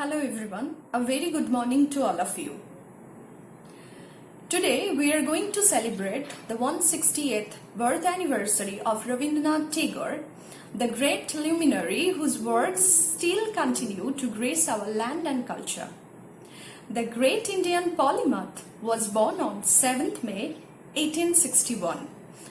Hello everyone, a very good morning to all of you. Today we are going to celebrate the 168th birth anniversary of Rabindranath Tagore, the great luminary whose works still continue to grace our land and culture. The great Indian polymath was born on 7th May 1861.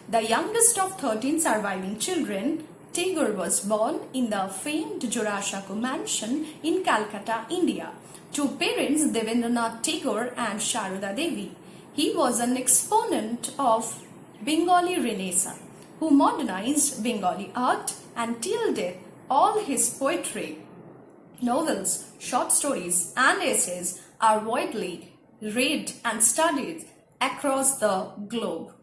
The youngest of 13 surviving children, Tagore was born in the famed Jorashaku mansion in Calcutta, India, to parents Devendranath Tagore and Sharoda Devi. He was an exponent of Bengali Renaissance, who modernized Bengali art, and till death all his poetry, novels, short stories and essays are widely read and studied across the globe.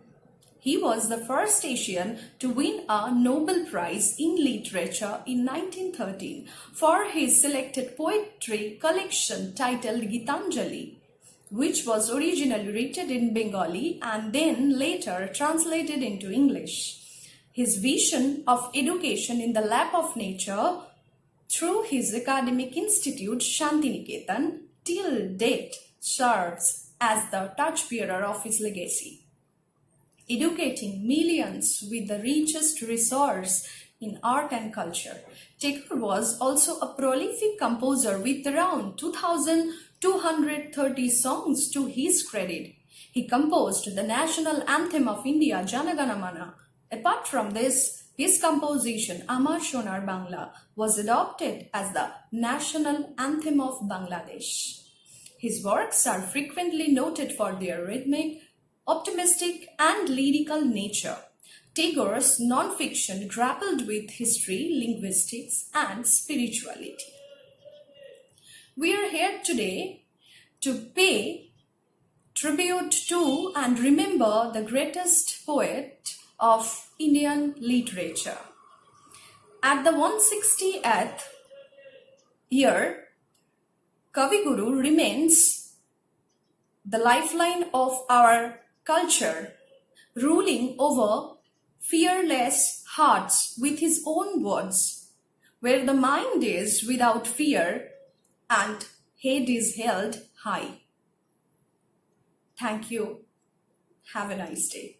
He was the first Asian to win a Nobel Prize in Literature in 1913 for his selected poetry collection titled Gitanjali, which was originally written in Bengali and then later translated into English. His vision of education in the lap of nature through his academic institute Shantiniketan till date serves as the torchbearer of his legacy. Educating millions with the richest resource in art and culture, Tagore was also a prolific composer with around 2,230 songs to his credit. He composed the national anthem of India, Jana Gana Mana. Apart from this, his composition Amar Sonar Bangla was adopted as the national anthem of Bangladesh. His works are frequently noted for their rhythmic, optimistic and lyrical nature. Tagore's non-fiction grappled with history, linguistics and spirituality. We are here today to pay tribute to and remember the greatest poet of Indian literature. At the 160th year, Kaviguru remains the lifeline of our culture, ruling over fearless hearts with his own words, where the mind is without fear and head is held high. Thank you. Have a nice day.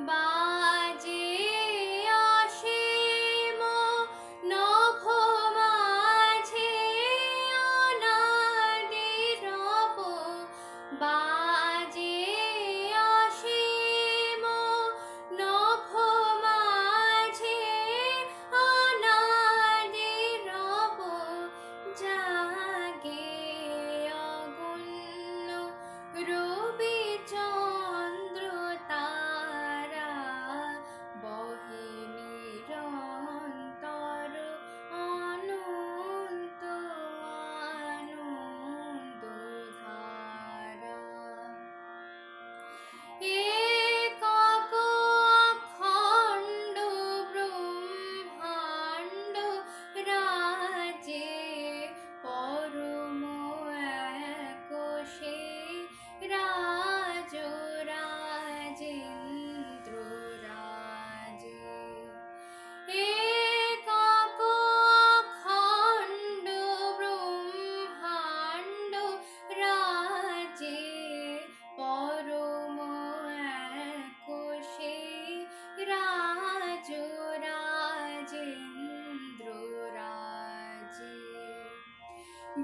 বাজে অসীম নভ মাঝে অনাদিরব বাজে অসীম নভ মাঝে অনাদিরব জাগে অগুণ্য রবি চন্দ্র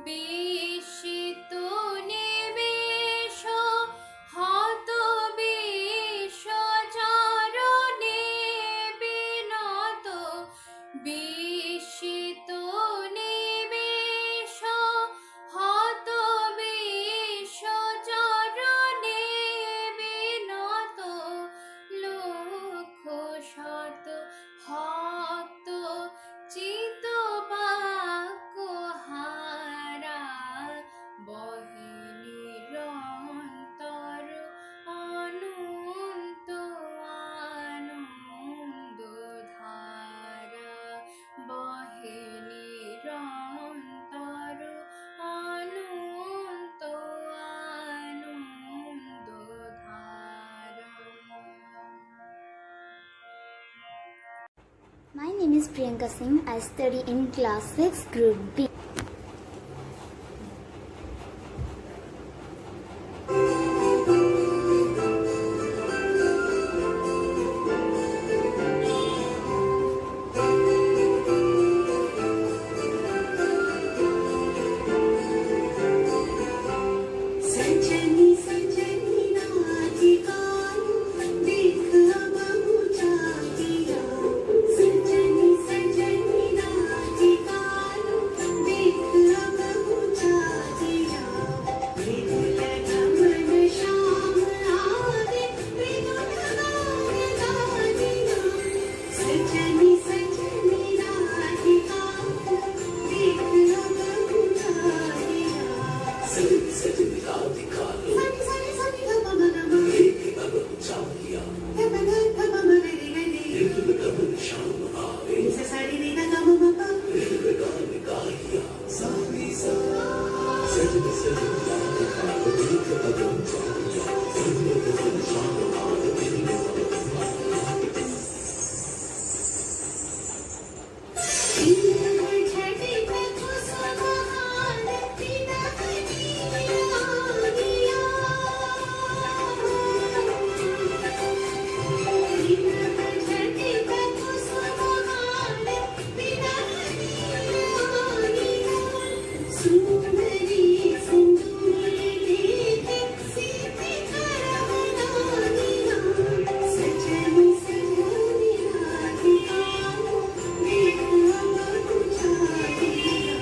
বিস্মিত নিবেশ হত বিশ চরণে বিনত বিস্মিত নিবেশ হত বিশ চরণে বিনত লক্ষ শত ভক্ত চিত বাক্য হারা My name is Priyanka Singh. I study in class 6, Group B. सजनी सजनी राधिका देख अब ऊंचा किया सजनी सजनी राधिका देख अब ऊंचा किया विपुल गमन श्याम आगे विपुल गान गादिया सजनी सजनी राधिका देख अब ऊंचा किया सजनी सजनी राधिका लो सनी सनी सनी गमन लेके अब ऊंचा किया गमन गमन रे रे विपुल गमन श्याम आवे ससारी रे गमन विपुल गान गाया सानी सा सजनी सजनी राधिका लो लेके अब ऊंचा किया विपुल गमन श्याम आवे छठी पे कुसुम हाल बिना कनिया दिया छठी पे कुसुम हाल बिना कनिया दिया सुंदरी सिंदूर लेके सीते करवना दिया सजनी सजनी राधिका देख अब ऊंचा किया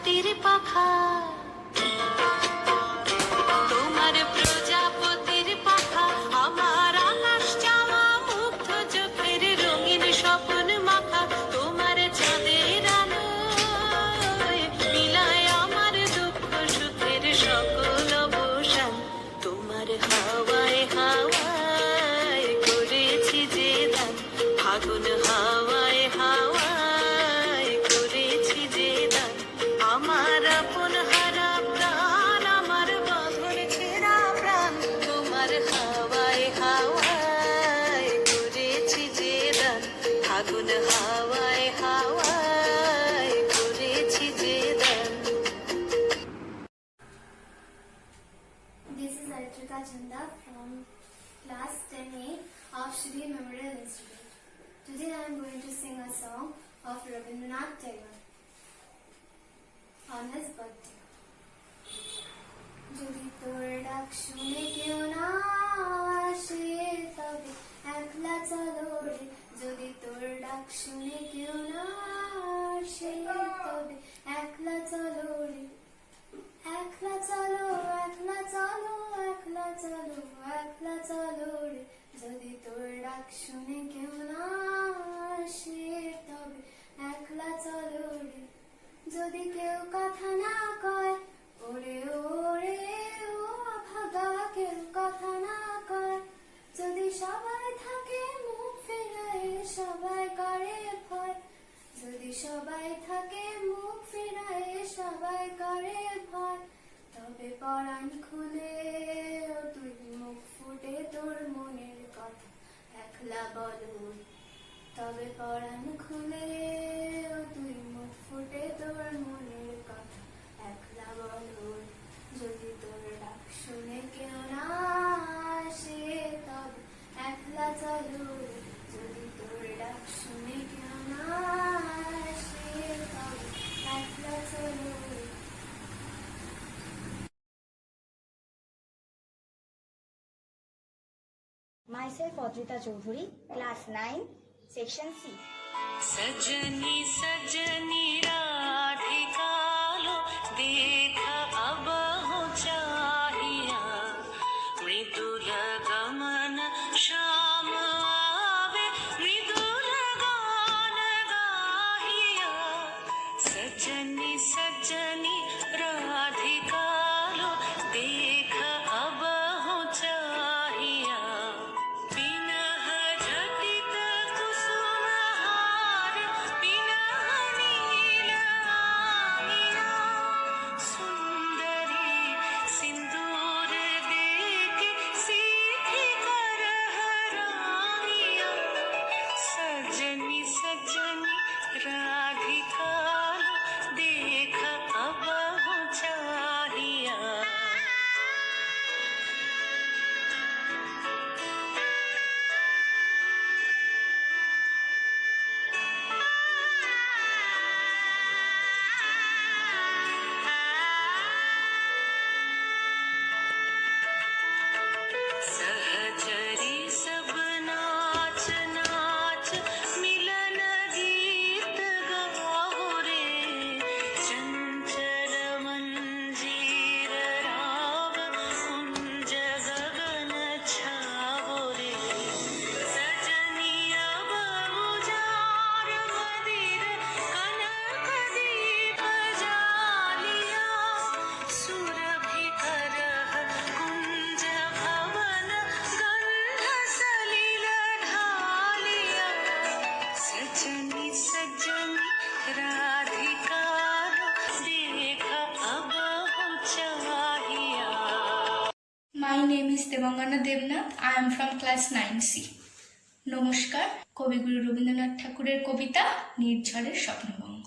প্রজাপতির পাখা তোমার প্রজাপতির পাখা আমার আকাশ চাওয়া মুগ্ধ চোখের রঙিন স্বপ্ন মাখা তোমার চাঁদের আলোয় মিলায় আমার দুঃখ সুখের সকল অবসান তোমার হাওয়ায় হাওয়ায় করেছি যে দান ফাগুন হাওয়ায় হাওয়ায় করেছি যে দান আমার আপন হারা প্রাণ আমার বাঁধন ছেঁড়া প্রাণ তোমার হাওয়ায় হাওয়ায় করেছি যে দান ফাগুন হাওয়ায় হাওয়ায় করেছি যে দান This is Archita Chanda from class 10A of Shri Memorial Institute. Today I am going to sing a song of Rabindranath Tagore on his birthday. যদি তোর ডাক শুনে কেউ না আসে তবে একলা চলো রে যদি তোর ডাক শুনে কেউ না আসে তবে একলা চলো রে একলা চলো একলা চলো একলা চলো একলা চলো রে যদি তোর ডাক শুনে কেউ না আসে তবে একলা চলো রে যদি কেউ কথা না কয় ওরে ওরে ও ভাগা কেউ কথা না কয় যদি সবাই থাকে মুখ ফিরায় সবাই করে ভয় যদি সবাই থাকে মুখ ফিরায় সবাই করে ভয় তবে পরাণ খুলে ও তুই মুখ ফুটে তোর মনের কথা একলা বলো তবে পরাণ খুলে ও তুই মুখ ফুটে তোর মনের কথা একলা বলো যদি তোর ডাক শুনে কেউ না আসে তবে একলা চলো যদি তোর ডাক শুনে কেউ না আসে তবে একলা চলো Myself, Audrita Chaudhary, class 9, section C. सजनी सजनी राधिका लो देख अब हो चाहिया मृदुल गमन श्याम आवे मृदुल गान गाहिया सजनी सजनी राधिका लो देख अब हो चाहिया पिनह झटित कुसुमहार पिनह नील आगिया सुंदरी सिंदूर देके सीधी कर हरानिया सजनी सजनी राधिका देख अब हो चाहिया सहचरी सब नाच नाच मिलन गीत गाओ रे चंचल मंजीर राव कुंज गगन छाओ रे सजनिया बहुजार मदिर कनक दीप जालिया सुरभि करह कुंज भवन गंध सलिल ढालिया सजनी सजनी राधिका देख अब हो चाहिया My name is Devangana Devnath. I am from class 9C. নমস্কার, কবিগুরু রবীন্দ্রনাথ ঠাকুরের কবিতা নির্ঝরের স্বপ্নভঙ্গ।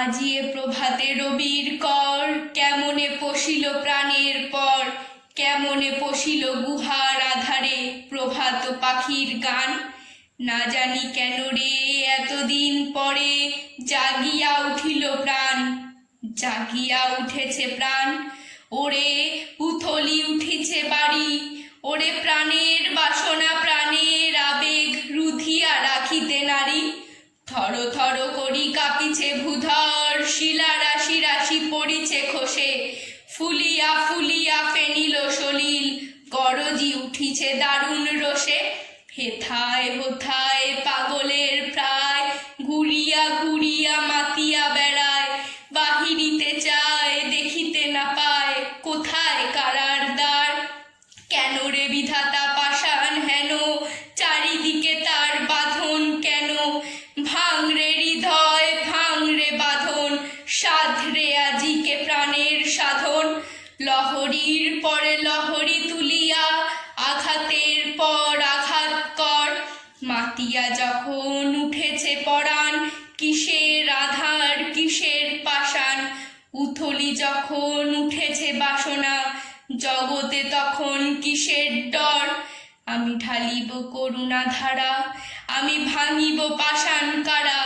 আজি এ প্রভাতে রবির কর কেমনে পশিল প্রাণের পর কেমনে পশিল গুহার আধারে প্রভাত পাখির গান না জানি কেন রে এতদিন পরে জাগিয়া উঠিল প্রাণ জাগিয়া উঠেছে প্রাণ ওরে উথলি উঠিছে বাড়ি ওরে প্রাণের বাসনা প্রাণের আবেগ রুধিয়া রাখিতে নারী থর থর করি কাঁপিছে ভূধর, শিলা রাশি রাশি পড়িছে খসে, ফুলিয়া ফুলিয়া ফেনিল সলিল, গরজি উঠিছে দারুণ রোষে। হেথায় হোথায় পাগলের প্রায়, ঘুরিয়া ঘুরিয়া মাতিয়া বেড়ায়, বাহিরিতে চায় দেখিতে না পায়, কোথায় কারার দ্বার। কেন রে বিধাতা পাষাণ হেন, চারিদিকে তার বাঁধন কেন? ভাঙরে হৃদয় ভাঙরে বাঁধন, সাধরে আজিকে প্রাণের সাধন। লহরীর পরে লহরী তুলিয়া, আঘাতের পর আঘাত কর। মাতিয়া যখন উঠেছে পরাণ, কিসের আধার কিসের পাষাণ। উথলি যখন উঠেছে বাসনা, জগতে তখন কিসের ডর। আমি ঢালিব করুণা ধারা, আমি ভাঙিব পাষাণ কারা।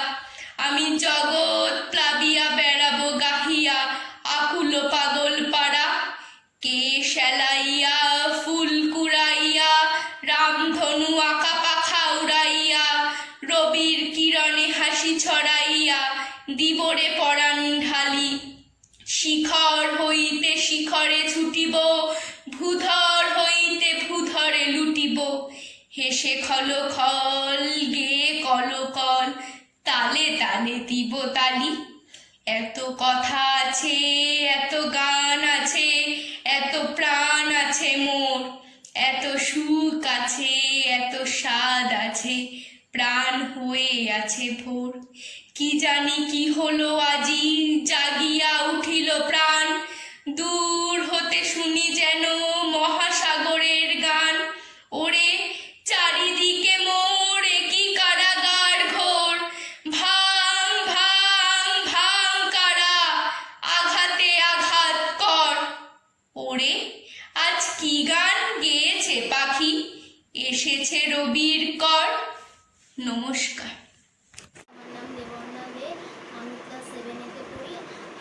আমি জগৎ প্লাবিয়া বেড়াবো গাহিয়া, আকুল পাগল পাড়া। কে সেলাইয়া ফুল কুড়াইয়া, রামধনু আঁকা পাখা উড়াইয়া, রবির কিরণে হাসি ছড়াইয়া, দিবরে পরাণ ঢালি। শিখর হইতে শিখরে ছুটিব, ভূধর হইতে ভূধরে লুটিব। হেসে খল খল গে কল কল, তালে তালে দিব তালি। এত কথা আছে এত গান আছে, এত প্রাণ আছে মোর। এত সুখ আছে এত স্বাদ আছে, প্রাণ হয়ে আছে ভোর। কি জানি কি হলো আজি, জাগিয়া উঠিল প্রাণ। দূর হতে শুনি যেন মহাসাগরের গান। ওরে চারিদিকে মোরে কি কারাগার ঘোর, ভাঙ ভাঙ ভাঙ কারা, আঘাতে আঘাত কর। ওরে আজ কি গান গেয়েছে পাখি, এসেছে রবির কর। নমস্কার। আমার নাম দেবর্ণা দে, আমি ক্লাস 7 এতে পড়ি।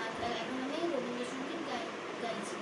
আর এখন আমি রবীন্দ্রসঙ্গীত গাইছি।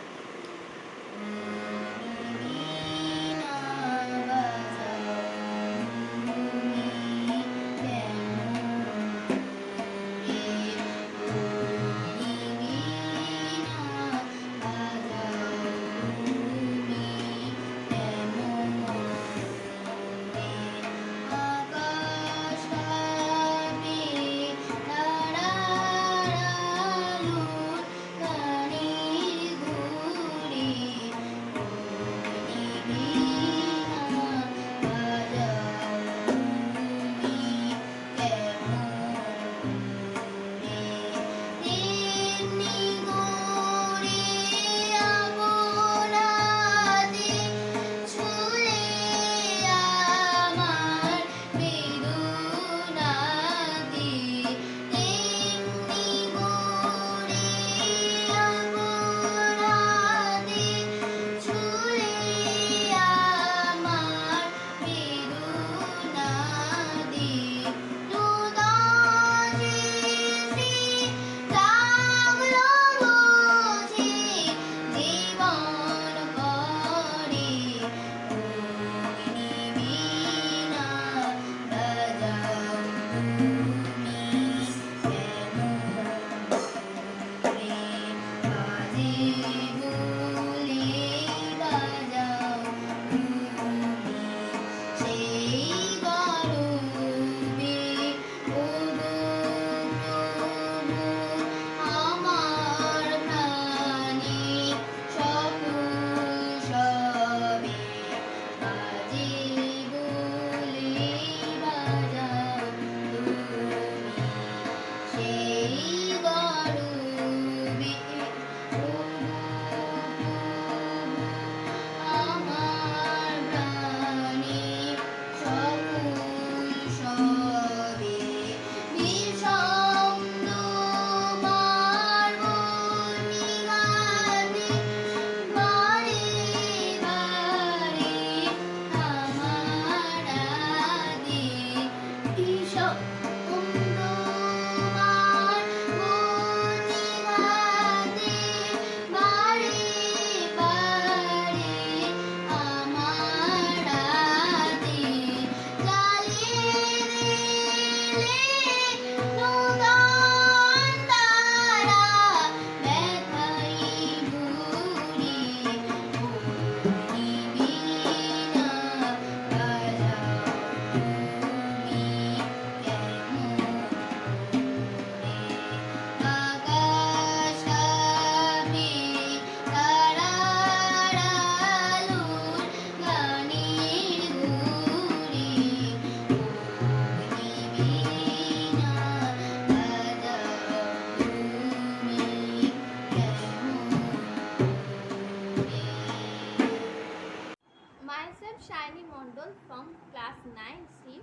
9C,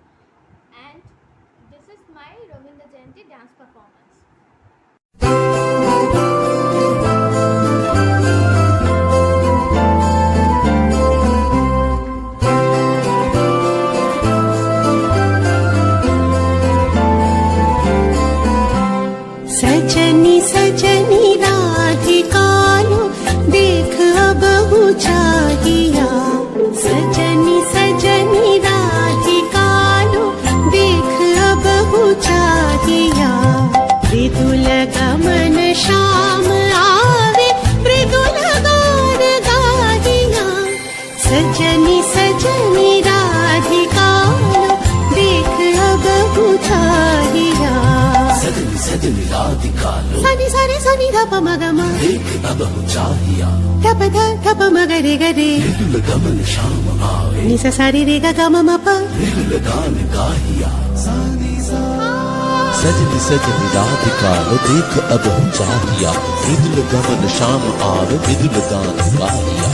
and this is my Ravindra Jayanti dance performance. सजनी सजनी राधिकालो देख अब चाहिया सजनी सजनी राधिकालो देख अब चाहिया मृदुल गमन श्याम आवे मृदुल गान गाहिया सजनी सजनी राधिकालो देख अब चाहिया सजनी सजनी राधिकालो सनी सनी सनी धप मगम देख अब चाहिया धप ध धप मगरे गरे मृदुल गमन श्याम आवे निस सारी रे ग गम मप मृदुल गान गाहिया सजनी सजनी राधिकालो देख अब चाहिया मृदुल गमन श्याम आवे मृदुल गान गाहिया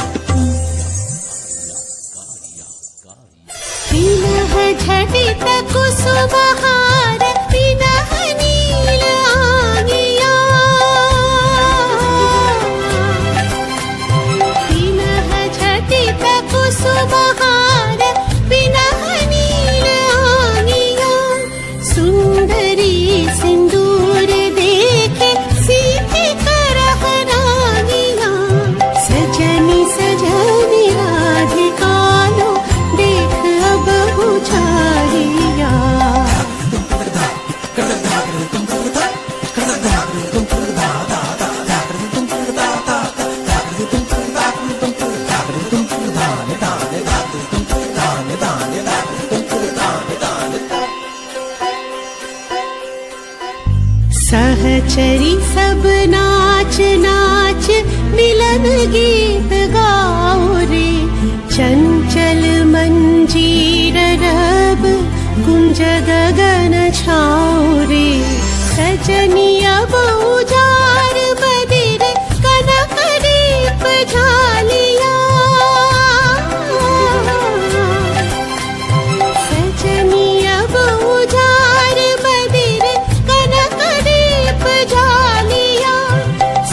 विनह झटित कुसुमहार विनह नील आंगिया विनह झटित कुसुमहार विनह नील आंगिया सुंदरी सिंदूर देखे सीते करह रानिया सजनी सजनी राधिकालो देख अब चाहिया सहचरी सब नाच नाच मिलन गीत गाओ रे चंचल मंजीर रब कुंज गगन छाओ रे सजनी अब उजाड़ बदिर कनक दीप झालिया सजनी अब उजाड़ बदिर कनक दीप झालिया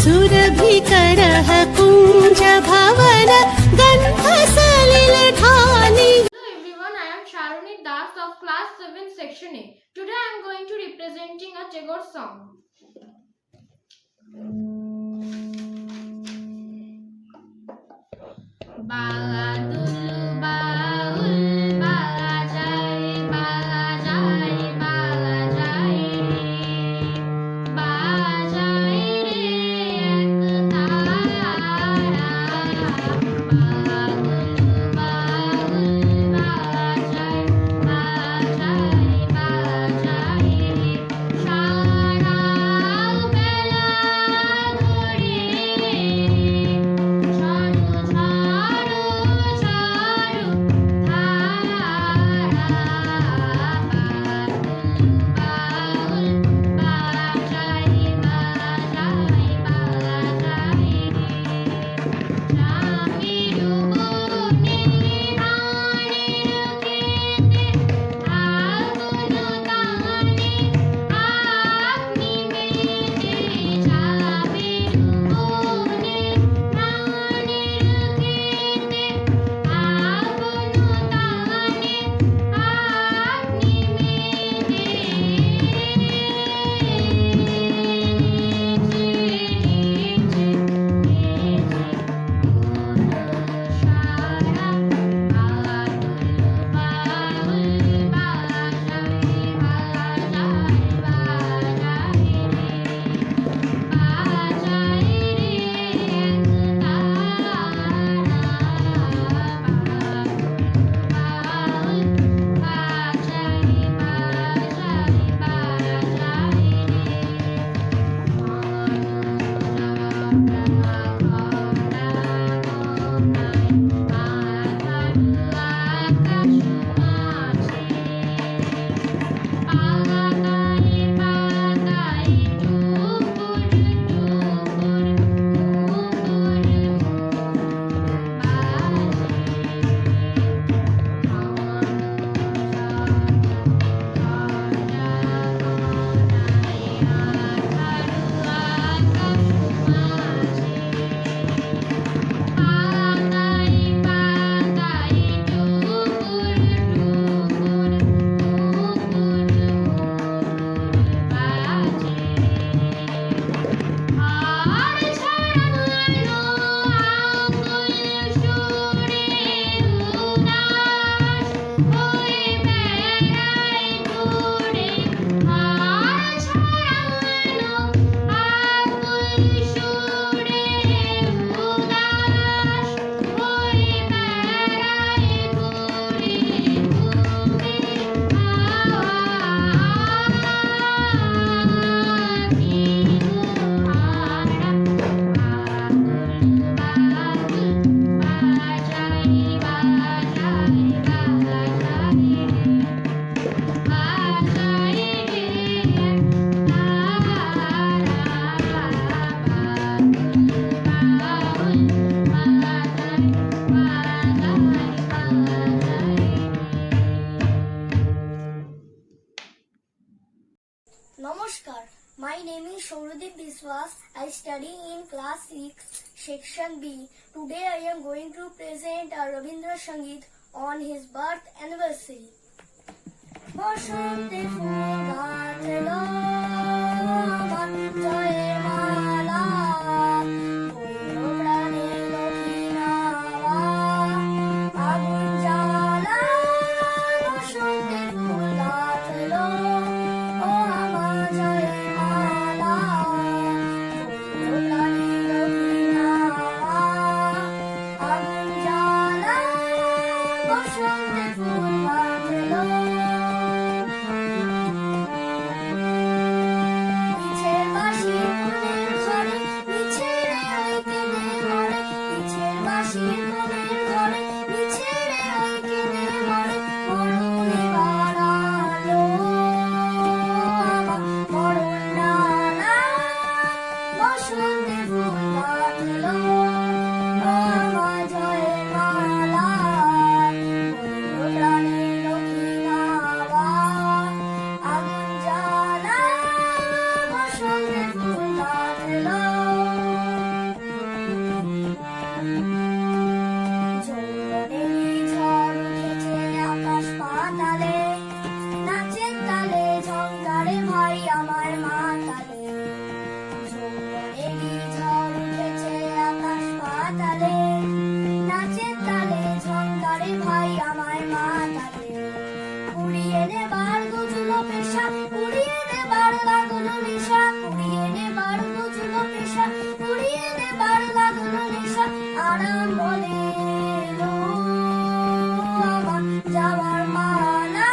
सुरभि करह कुंज भवन गंध सलिल ढाली. Hello everyone, I am Sharoni Das of class 7 section A. Today I am going to representing a Tagore song. Bala dulu baul bala jai bala jai bala jai re ek tara bala dulu baul bala jai bala jai re shara bela dhori charu charu My name is Shaurudeep Biswas. I study in class 6, section B. Today I am going to present a Rabindra Sangeet on his birth anniversary. বসন্তে ফুল গাঁথলো আমার জয়ের মালা, বইল প্রাণে দক্ষিণাবা, আগুন জ্বালা। বসন্তে ফুল গাঁথলো ও আমার জয়ের মালা, বইল প্রাণে দক্ষিণাবা, আগুন জ্বালা। বসন্তে ফুল গাঁথলো মিছের বাঁশির কোণের ঘরে, মিছে রে ওই কেঁদে মরে। মিছের বাঁশির কোণের ঘরে, মিছে রে ওই কেঁদে মরে। মরণ এবার আলো আমার মরণ ডালা, বসন্তে ফুল গাঁথলো ও আমার জয়ের মালা, বইল প্রাণে দক্ষিণাবা, আগুন জ্বালা। বসন্তে ফুল গাঁথলো যৌবনেরই ঝড় উঠেছে আকাশ পাতালে, নাচের তালে ঝংকারে ভাই আমার মাতালে। যৌবনেরই ঝড় উঠেছে আকাশ পাতালে, নাচের তালে ঝংকারে ভাই আমার মাতালে। কুড়িয়ে নেবার গুজলো পেশা, কুড়িয়ে নেবার লাগলো নেশা, কুড়িয়ে নেবার গুজলো পেশা, কুড়িয়ে নেবার লাগলো নেশা। আরাম বলে এলো আমার যাওয়ার মালা,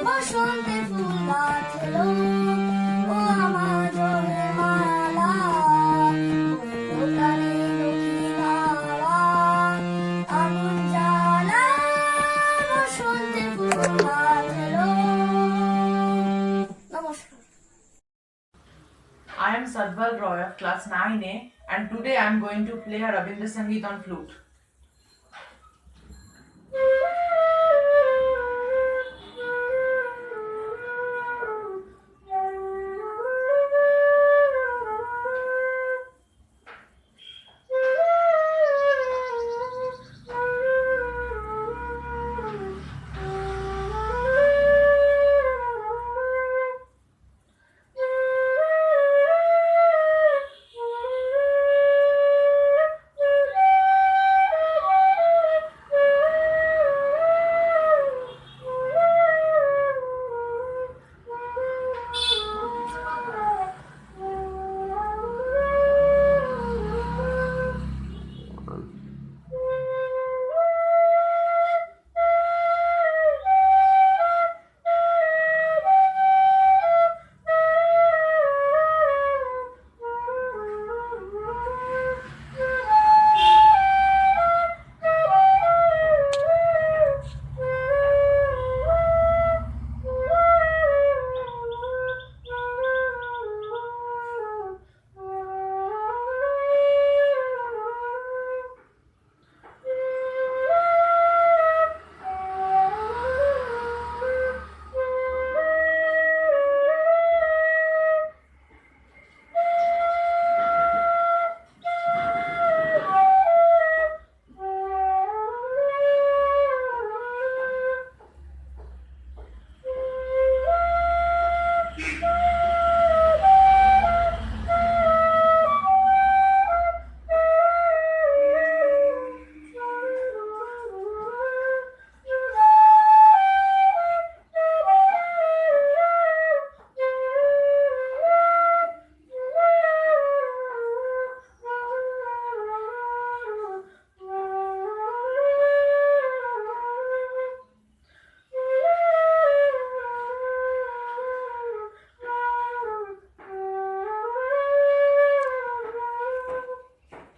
বসন্তে ফুল গাঁথলো ও আমার জয়ের মালা, বইল প্রাণে দক্ষিণাবা, আগুন জ্বালা। বসন্তে ফুল গাঁথলো। নমস্কার। I am Sadbal Roy of class 9A and today I am going to play a Rabindra Sangeet on flute.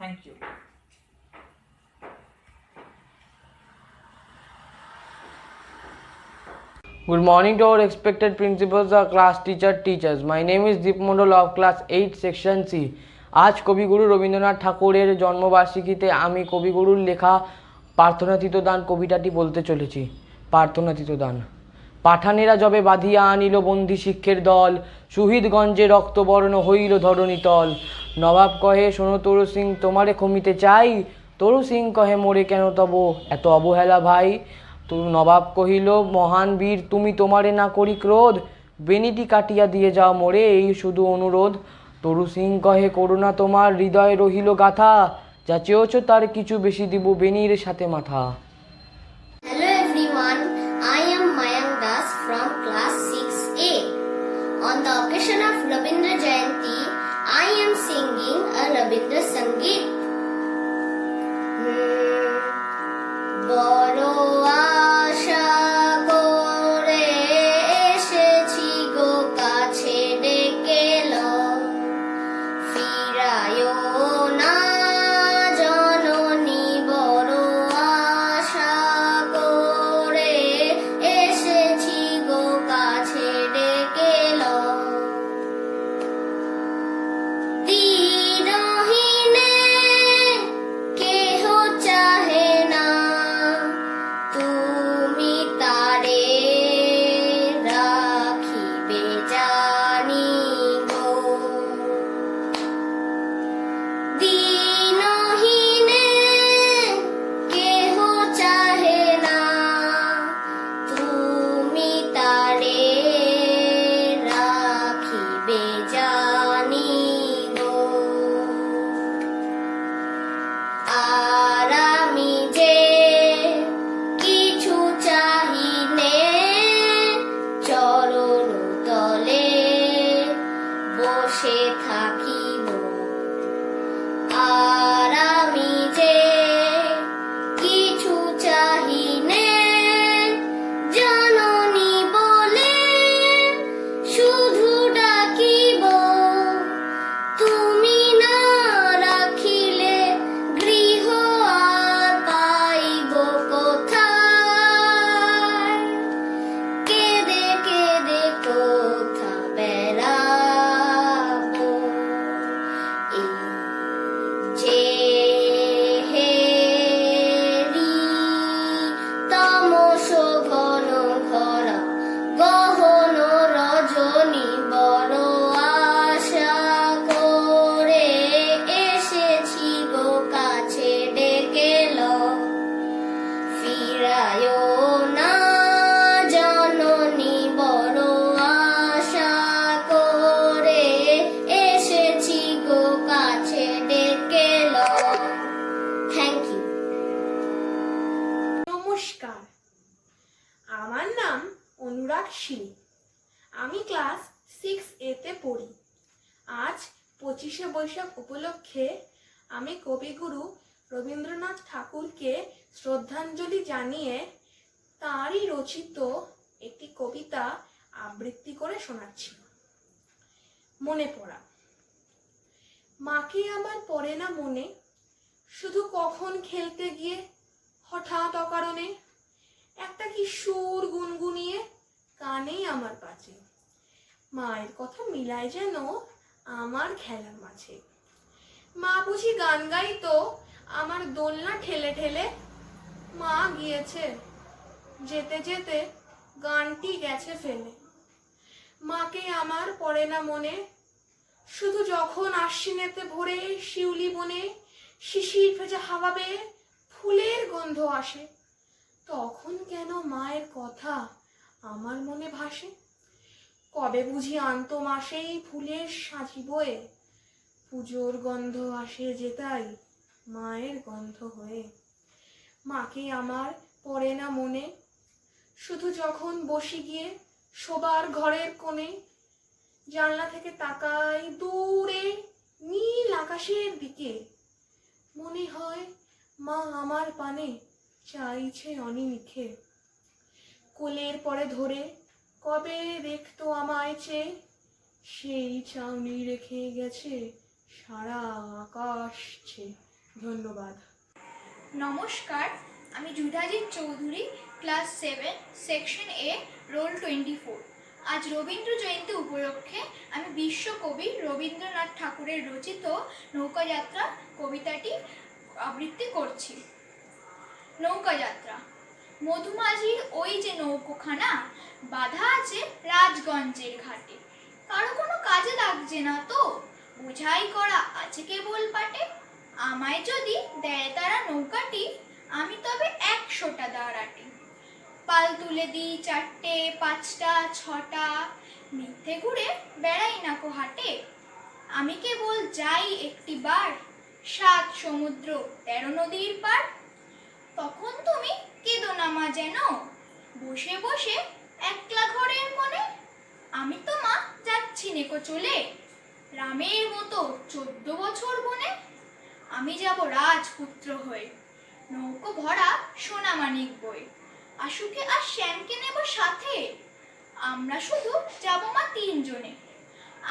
Thank you. Good morning to our respected principals, our class teachers. My name is Deep Mondol of class 8 section C. আজ কবিগুরু রবীন্দ্রনাথ ঠাকুরের জন্মবার্ষিকীতে আমি কবিগুরুর লেখা প্রার্থনাতীত দান কবিতাটি বলতে চলেছি। প্রার্থনাতীত দান। পাঠানেরা যবে বাঁধিয়া আনিল বন্দি শিক্ষের দল, সুহৃদগঞ্জে রক্তবর্ণ হইল ধরণীতল। নবাব কহে শোনো তরু সিং তোমারে ক্ষমিতে চাই, তরু সিং কহে মোরে কেন তব এত অবহেলা ভাই। তো নবাব কহিল মহান বীর তুমি তোমারে না করি ক্রোধ, বেনিটি কাটিয়া দিয়ে যাও মোরে এই শুধু অনুরোধ। তরু সিং কহে করুণা তোমার হৃদয়ে রহিল গাথা, যা চেয়েছ তার কিছু বেশি দিব বেনির সাথে মাথা। Hello everyone, I am Mayank Das from class 6A. On the occasion of Rabindra Jayanti, I am singing a Rabindra Sangeet. বড় আশা করে এসেছি গো কাছে ডেকে লও, ফিরায়ো না জননী বড় আশা করে এসেছি গো কাছে ডেকে লও। দিনহীনে কেহ চাহে না, তুমি তারে রাখিবে জানি গো। দিনহীনে কেহ চাহে না, তুমি তারে রাখিবে জানি গো। আর আমি যে কিছু চাহিনে, চরণ তলে বসে থাকিব। আর আমি যে কিছু চাহিনে, জননী বলে শুধু ডাকিব। তুমি না রাখিলে গৃহ আর পাইব কোথায়, কেঁদে কেঁদে কোথা বেড়াবো। এই যে হেরি তমস ঘন ঘরা গহন রজনী, বড় আশা করে এসেছি গো কাছে ডেকে লও, ফিরায়ো না জননী বড় আশা করে এসেছি গো কাছে ডেকে লও। Thank you. নমস্কার, আমার নাম অনুরাগ সিং। আমি ক্লাস 6A তে পড়ি। আজ 25শে বৈশাখ উপলক্ষে আমি কবিগুরু রবীন্দ্রনাথ ঠাকুরকে শ্রদ্ধাঞ্জলি জানিয়ে তাঁরই রচিত একটি কবিতা আবৃত্তি করে শোনাচ্ছি। মনে পড়া। মাকে আমার পড়ে না মনে, শুধু কখন খেলতে গিয়ে হঠাৎ অকারণে একটা কি সুর গুনগুনিয়ে কানেই আমার পাচে। মায়ের কথা মিলায় যেন আমার খেলার মাঝে। মা বুঝি গান গাইতো আমার দোলনা ঠেলে ঠেলে, মা গিয়েছে যেতে যেতে গানটি গেছে ফেলে। মাকে আমার পড়ে না মনে, শুধু যখন আশ্বিনেতে ভোরে শিউলি বনে শিশির ভেজা হাওয়া বেয়ে ফুলের গন্ধ আসে, তখন কেন মায়ের কথা আমার মনে ভাসে। কবে বুঝি আনতো মাসেই ফুলের সাজি বয়ে, পুজোর গন্ধ আসে যেতাই মায়ের গন্ধ হয়ে। মাকে আমার পড়ে না মনে, শুধু যখন বসি গিয়ে শোবার ঘরের কোণে, জানলা থেকে তাকাই দূরে নীল আকাশের দিকে, মনে হয় মা আমার পানে চাইছে অনিমিখে। কোলের পরে ধরে কবে দেখতো আমায় চেয়ে, সেই চাউনি রেখে গেছে সারা আকাশ ছেয়ে। ধন্যবাদ। নমস্কার, আমি Judhajit Chowdhury, class 7 section A, roll 24। আজ রবীন্দ্র জয়ন্তী উপলক্ষে আমি বিশ্বকবি রবীন্দ্রনাথ ঠাকুরের রচিত নৌকাযাত্রা কবিতাটি আবৃত্তি করছি। নৌকাযাত্রা। মধুমাঝির ওই যে নৌকোখানা বাঁধা আছে রাজগঞ্জের ঘাটে, কারো কোনো কাজে লাগছে না তো, বোঝাই করা আছে কেবল পাটে। আমায় যদি দেয় তারা নৌকাটি, আমি তবে 100টা দাঁড়াটি। পাল তুলে দিই 4টে 5টা 6টা, মিথ্যে ঘুরে বেড়াই না কো হাটে। আমি কেবল যাই একটিবার 7 সমুদ্র 13 নদীর পার। তখন তুমি কেঁদো না মা যেন, বসে বসে একলা ঘরের মনে। আমি তো মা যাচ্ছি নেকো চলে, রামের মতো 14 বছর বনে। আমি যাব রাজপুত্র হয়ে, নৌকো ভরা সোনা মানিক বই। আশুকে আর শ্যামকে নেব সাথে, আমরা শুধু যাব মা 3 জনে।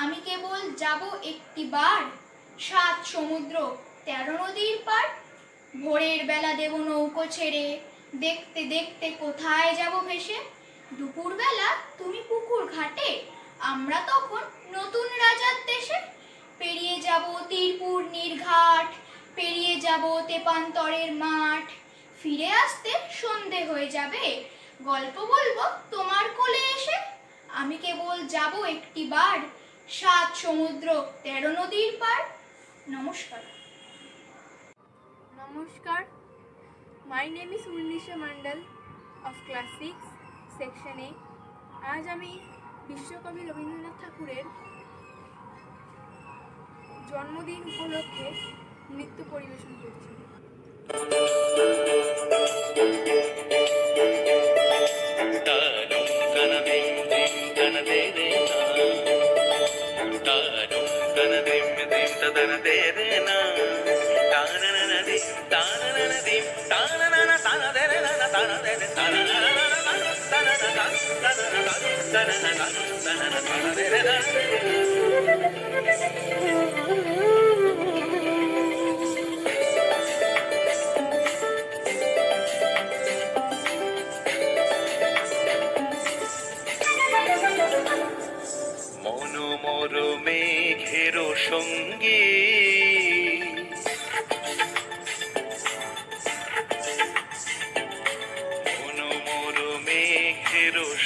আমি কেবল যাব একটিবার 7 সমুদ্র 13 নদীর পার। ভোরের বেলা দেব নৌকো ছেড়ে, দেখতে দেখতে কোথায় যাব ভেসে। দুপুরবেলা তুমি পুকুর ঘাটে, আমরা তখন নতুন রাজার দেশে। পেরিয়ে যাব তীরপুর নির্ঘাট, পেরিয়ে যাব তেপান্তরের মাঠ। ফিরে আসতে সন্ধে হয়ে যাবে, গল্প বলবো তোমার কোলে এসে। আমি কেবল যাব একটিবার 7 সমুদ্র 13 নদীর পার। নমস্কার। Namaskar. My name is Urnisha Mandal of class 6 section A. আজ আমি বিশ্বকবি রবীন্দ্রনাথ ঠাকুরের জন্মদিন উপলক্ষে নৃত্য পরিবেশন করছি। মনোমর মেঘের সঙ্গী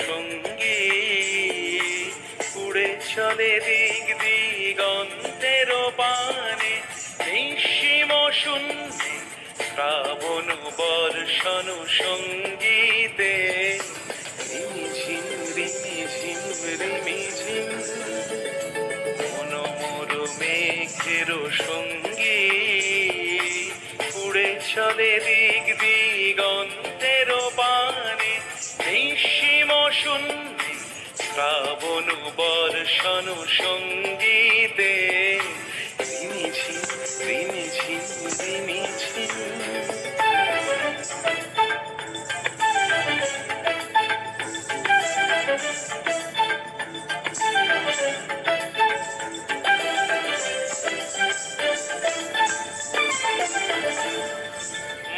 সঙ্গী উড়ে চলে দিক দিগন্তের পানে, নিঃসীম শূন্যে শ্রাবণ বর্ষণ সঙ্গীতে। রিমিঝিম রিমিঝিম রিমিঝিম মনোমর মেঘের সঙ্গী উড়ে চলে দিক দিগন্তের পানে, নিঃসীম শূন্যে শ্রাবণ বর্ষণ সঙ্গীতে। রিমিঝিম রিমিঝিম রিমিঝিম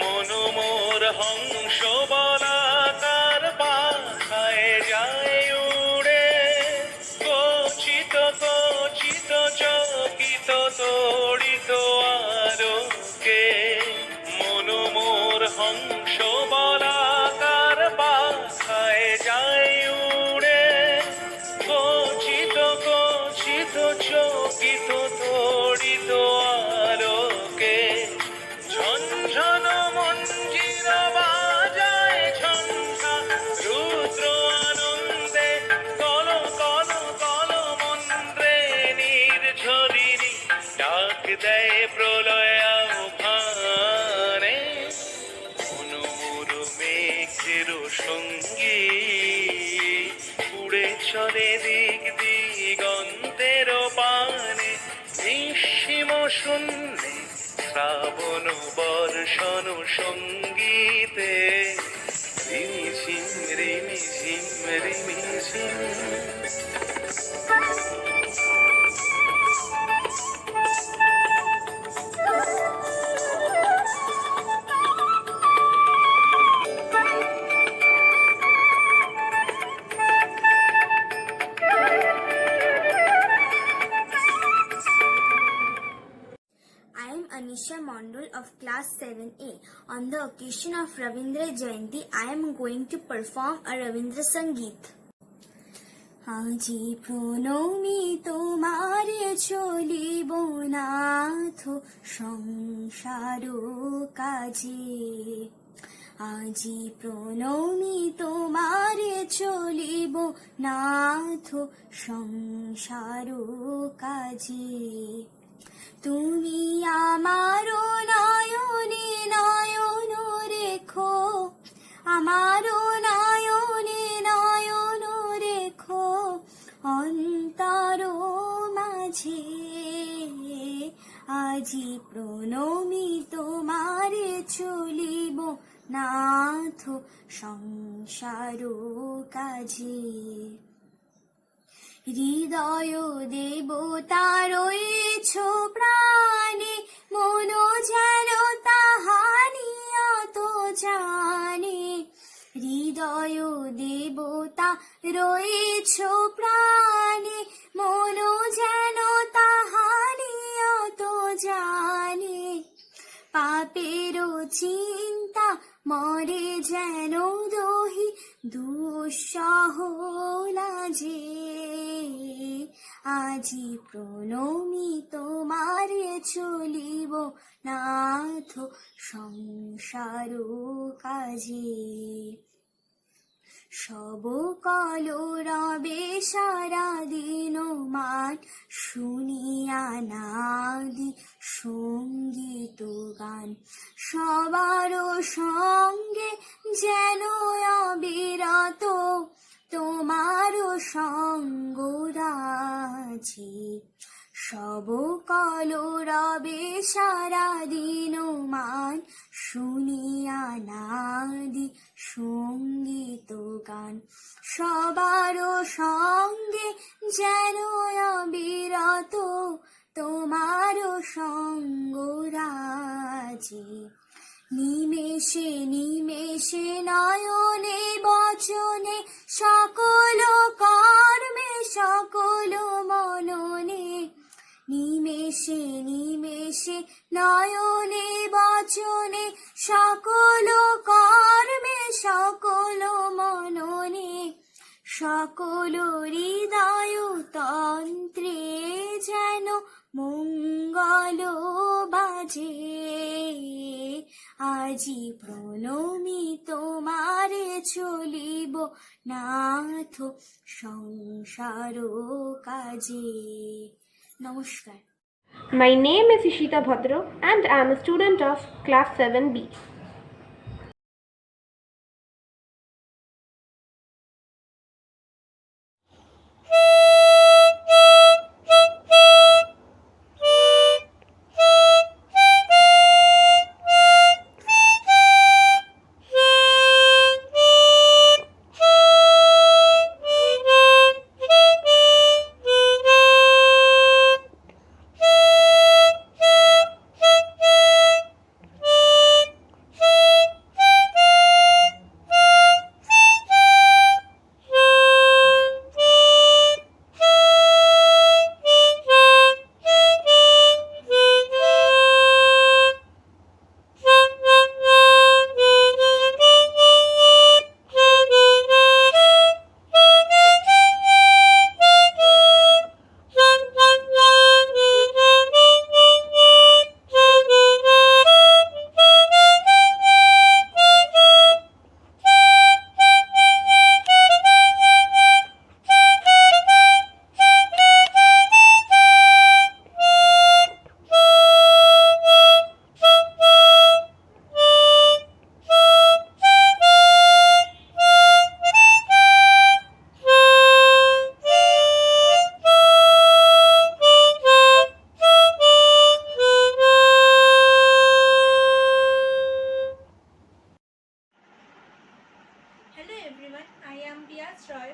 মনোমোর হংস বলাকার পাখায় যায় উড়ে, কচিত কচিত চকিত তড়িত আলোকে। মনোমোর হংস বলাকার পাখায় যায় উড়ে, কচিত কচিত চকিত তড়িত আলোকে। ঝনঝন মঞ্জির বাজায় ঝঞ্ঝা রুদ্র আনন্দে, কল কল কল মন্ত্রে নির্ঝরিণী ডাক দেয় প্রলয় আহ্বানে। মনোমর মেঘের সঙ্গী উড়ে চলে দিক দিগন্তের পানে, নিঃসীম শূন্যে শ্রাবণ বর্ষণ সঙ্গীতে। রিমিঝিম রিমিঝিম রিমিঝিম Surnisha Mandal of class 7A. On the occasion of Ravindra Jayanti, I am going to perform a Ravindra Sangeet. আজি প্রণমি তোমারে চলিব নাথ সংসার কাজে আজি প্রণমি তোমারে চলিব নাথ সংসার কাজে তুমি আমার নয়নে নয়ন রেখো আমার নয়নে নয়ন রেখো অন্তর মাঝে আজি প্রণমি তোমারে চলিব নাথ সংসার কাজে হৃদয় দেবতা রয়েছ প্রাণে মন যেন তাহানিয়ত জানে হৃদয় দেবতা রয়েছ প্রাণে মন যেন তাহানিয়ত জানে পাপের চিন্তা মরে যেন দহি দুঃসহ লাজে আজি প্রণমি তোমারে চলিব নাথ সংসার কাজে সব কলরবে সারা দিন মান শুনিয়া নাদি সঙ্গীত গান সবার সঙ্গে যেন অবিরত তোমার সঙ্গ রাজি সব কলরবে সারা দিন মান শুনিয়া নাদি সঙ্গীত গান সবার সঙ্গে যেন অবিরত তোমার সঙ্গ রাজি নিমেষে নিমেষে নয়নে বচনে সকল কর্মে সকল মননে নিমেষে নিমেষে নয়নে বচনে সকল কর্মে সকল মননে সকল হৃদয় তন্ত্রে যেন মঙ্গল বাজে আজি প্রণমি তোমারে চলিব নাথ সংসার কাজে নমস্কার My name is Ishita Bhadra and I am a student of class 7B.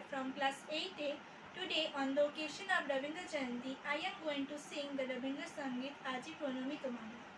from class 8A. Today, on the occasion of Ravindra Jayanti, I am going to sing the Ravindra Sangeet Aji Pranami Tumhare.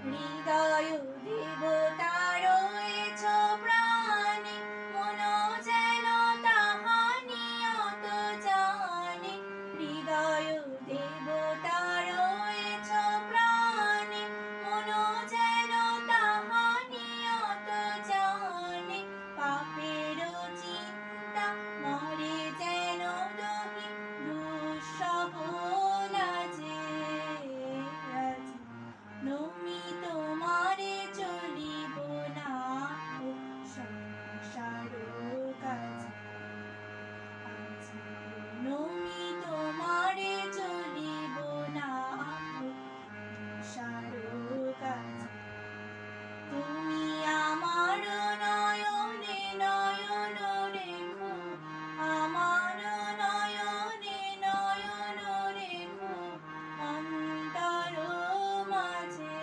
হৃদয় দেবতা রয়েছ প্রাণে, মন যেন তাহা নিয়ত জানে। হৃদয় দেবতা রয়েছ প্রাণে, মন যেন তাহা নিয়ত জানে। পাপের চিন্তা মরে যেন দহি দুঃসহ লাজে। নমি তোমারে চলিব না সংসার কাজে। নমি তোমারে চলিব না সংসার কাজে। তুমি আমার নয়নে নয়ন রেখো, আমার নয়নে নয়ন রেখো, অন্তর মাঝে।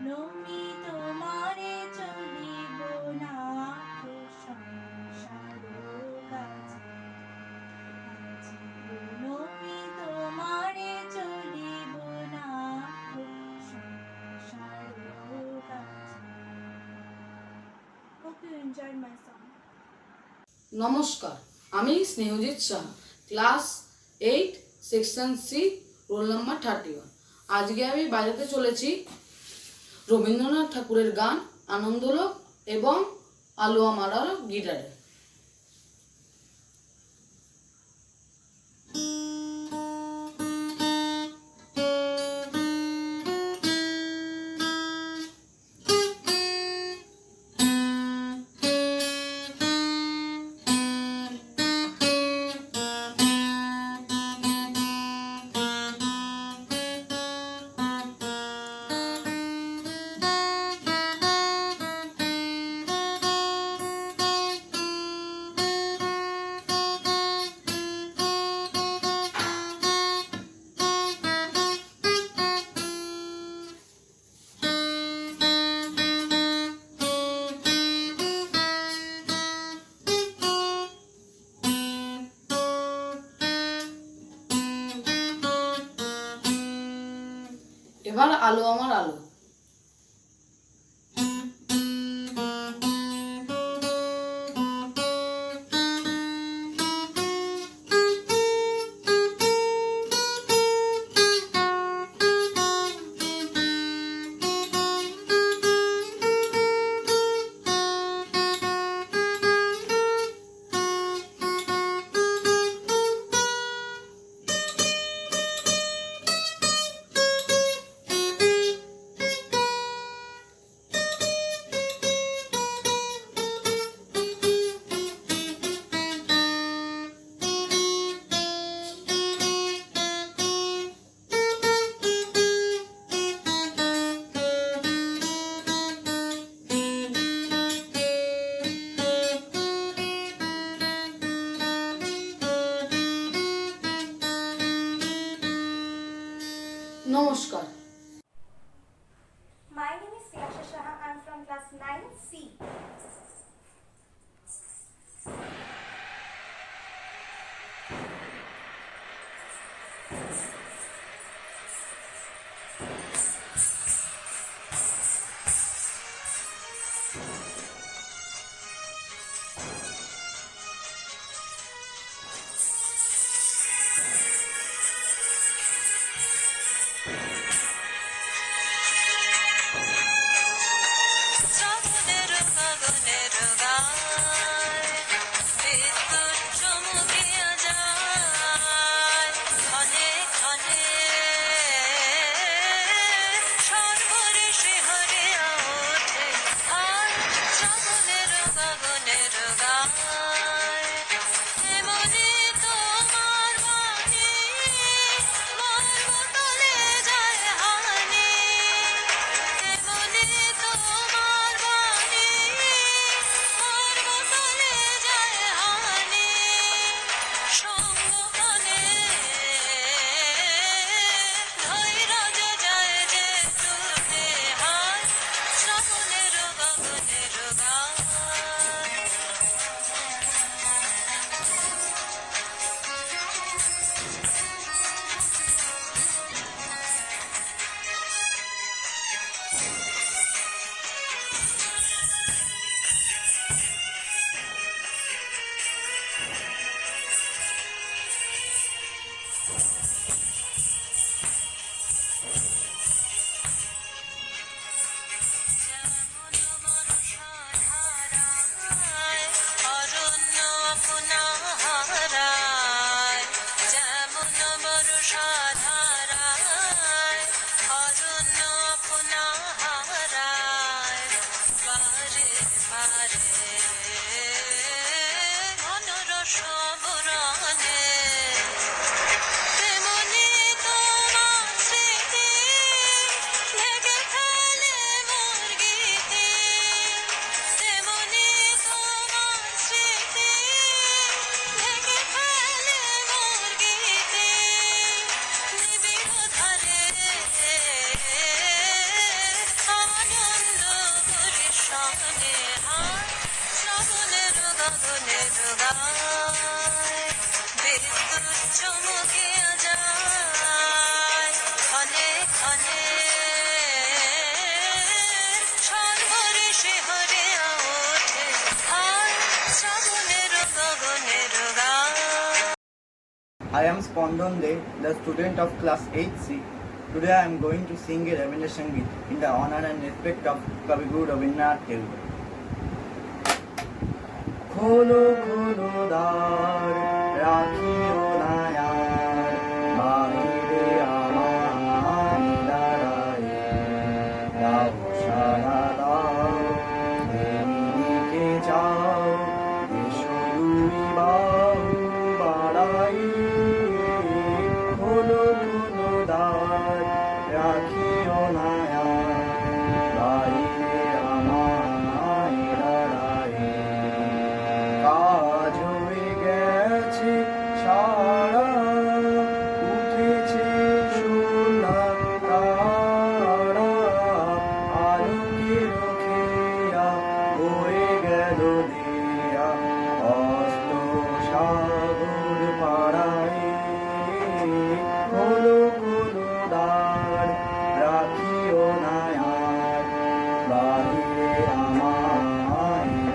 নমি তোমারে চলিব না সংসার কাজে। নমি তোমারে চলিব না সংসার কাজে। Hope you enjoyed my song. নমস্কার, আমি Snehajit Saha, class 8 section C, roll number 31। আজকে আমি বাজাতে চলেছি রবীন্দ্রনাথ ঠাকুরের গান আনন্দলোক এবং আলো আমার আলো গিটারে। এবার আলো আমার আলো। নমস্কার। My name is Siyasha Shah. I'm from class 9C. মনোরস বরণে তেমনি তোমার স্মৃতি ঢেকে ফেলে মোর গীতে তেমনি তোমার স্মৃতি ঢেকে ফেলে মোর গীতে নিবিড় ধারে আনন্দ করে সনে হায় শ্রাবণের গগনের গায় বিদ্যুৎ চমকে যায় ক্ষণে ক্ষণে সর্বরে শিহরে ওঠে হায় শ্রাবণের গগনের গায়। I am Spondon De, the student of class 8C. Today I am going to sing a Rabindra Sangeet in the honor and respect of Kavi Guru Rabindranath Tagore. Kholo kholo dar, rakhiyo na yaar, bahire amar daraye, dao shara dao, dike jao, desho dui bahu barai. Kholo kholo dar, rakhiyo na yaar, bahire amar daraye. কাজ হয়ে গেছে সারা উঠেছে সোনা তারা আলোকে রখিয়া হয়ে গেল দিয়া অস্ত সাগর পাড়ায় হলো হলো দ্বার রাখিও না আর বাহিরে আমার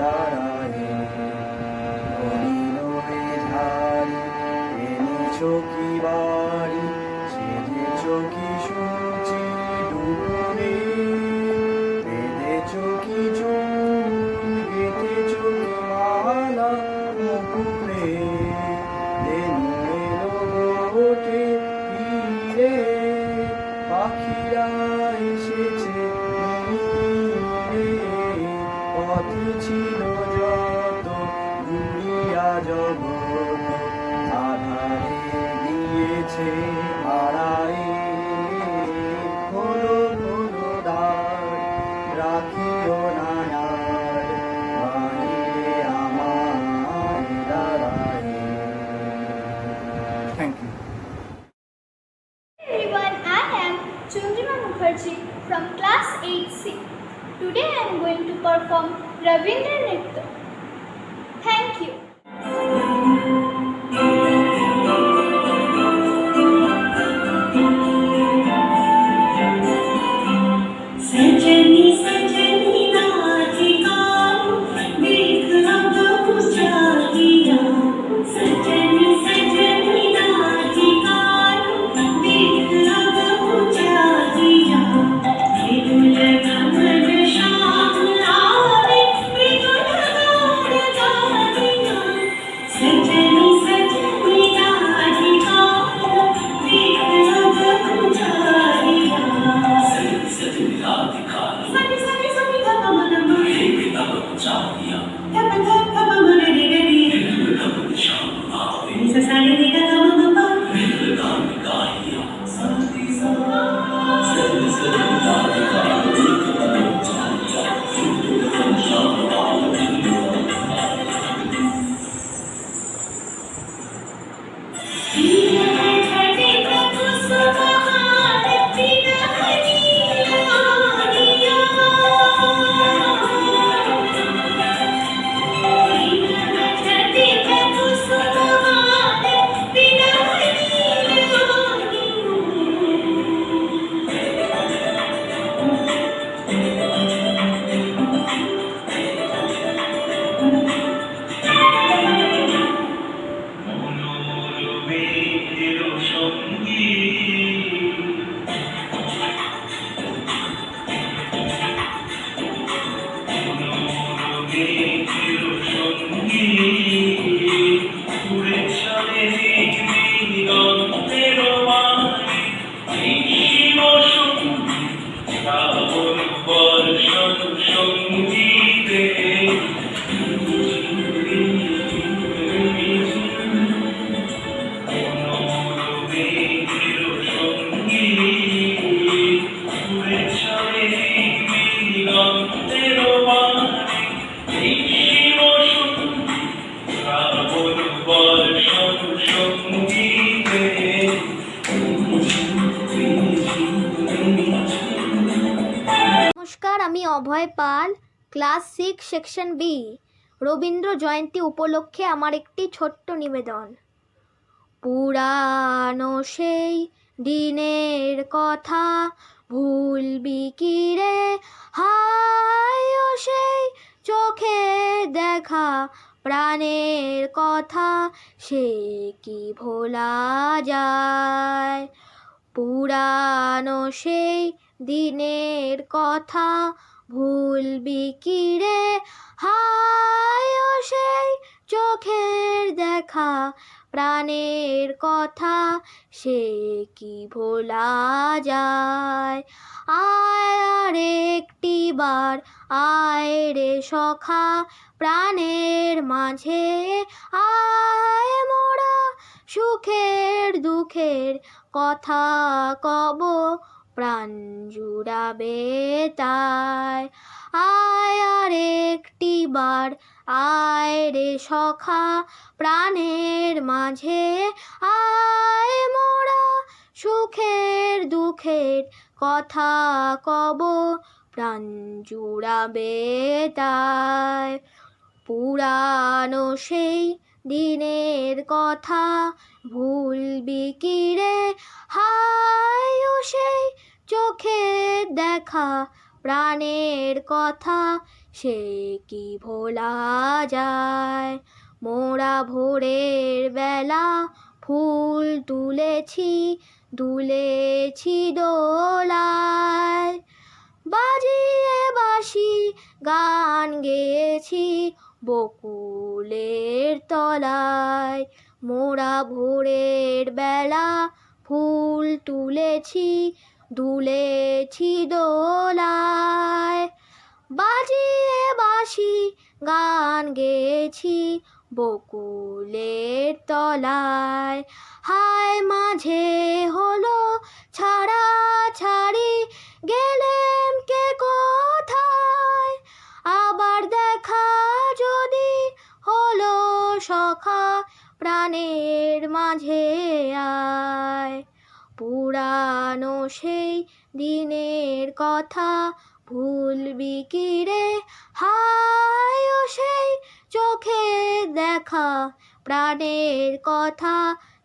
দাঁড়ায় চকি বাড়ি সেজে চকি সূচি দুপুরে বেঁধে চকি চুল গেঁথে চকি মালা মুকুরে দেনু এলো গোটে ফিরে পাখিরা এসেছে নীরে পথ ছিল যত ঘুরিয়া জগৎ আধারে দিয়েছে হারাই হলো হলো দ্বার রাখিও না আর বাহিরে আমার দাঁড়াই। Thank you. Everyone, I am Chandrima Mukherjee from class 8C. Today I am going to perform Ravindra Nritya. Thank you. सजनी सजनी राधिका देख अब उजालिया सजनी सजनी राधिका देख अब उजालिया मृदुल कमल श्याम लारे मृदुल गान गालिया सजनी सजनी राधिका देख अब उजालिया सजनी राधिका सजनी सजनी सजनी गमन देख अब उजालिया गमन गमन रे रे मृदुल कमल श्याम लारे ससारे रे गमन मृदुल गान गालिया सजनी सजनी राधिका देख अब उजालिया मृदुल कमल श्याम लारे শ্রাবণ বর্ষণ সঙ্গীতে নমস্কার, আমি অভয় পাল, class 6 section B. Rabindra Jayanti উপলক্ষে আমার একটি ছোট্ট নিবেদন। পুরানো সেই দিনের কথা ভুলবি কি রে, হায় ও সেই চোখে দেখা প্রাণের কথা, সে কি ভোলা যায়। পুরানো সেই দিনের কথা ভুলবি কি রে, হায় ও সেই চোখের দেখা প্রাণের কথা, সে কি ভোলা যায়। আয় আর একটি বার আয় রে সখা প্রাণের মাঝে, আয় মোরা সুখের দুঃখের কথা কব, প্রাণ জুড়াবে তাই। আয় আর একটি বার আয় রে সখা প্রাণের মাঝে, আয় মোরা সুখের দুঃখের কথা কব, প্রাণ জুড়াবে তাই। পুরানো সেই দিনের কথা ভুলবি কি রে, হায় ও সেই চোখে দেখা প্রাণের কথা, সে কি ভোলা যায়। মোরা ভোরের বেলা ফুল তুলেছি, দুলেছি দোলায়, বাজিয়ে বাঁশি গান গেয়েছি বকুলের তলায়। মোরা ভোরের বেলা ফুল তুলেছি, দুলেছি দোলায়, বাজিয়ে বাঁশি গান গেয়েছি বকুলের তলায়। হায় মাঝে হলো ছাড়া ছাড়ি, গেলেম কে কোথায়, আবার দেখা যদি হলো সখা প্রাণের মাঝে আয়। পুরানো সেই দিনের কথা ভুলবি কি রে, হায় ও সেই চোখে দেখা প্রাণের কথা,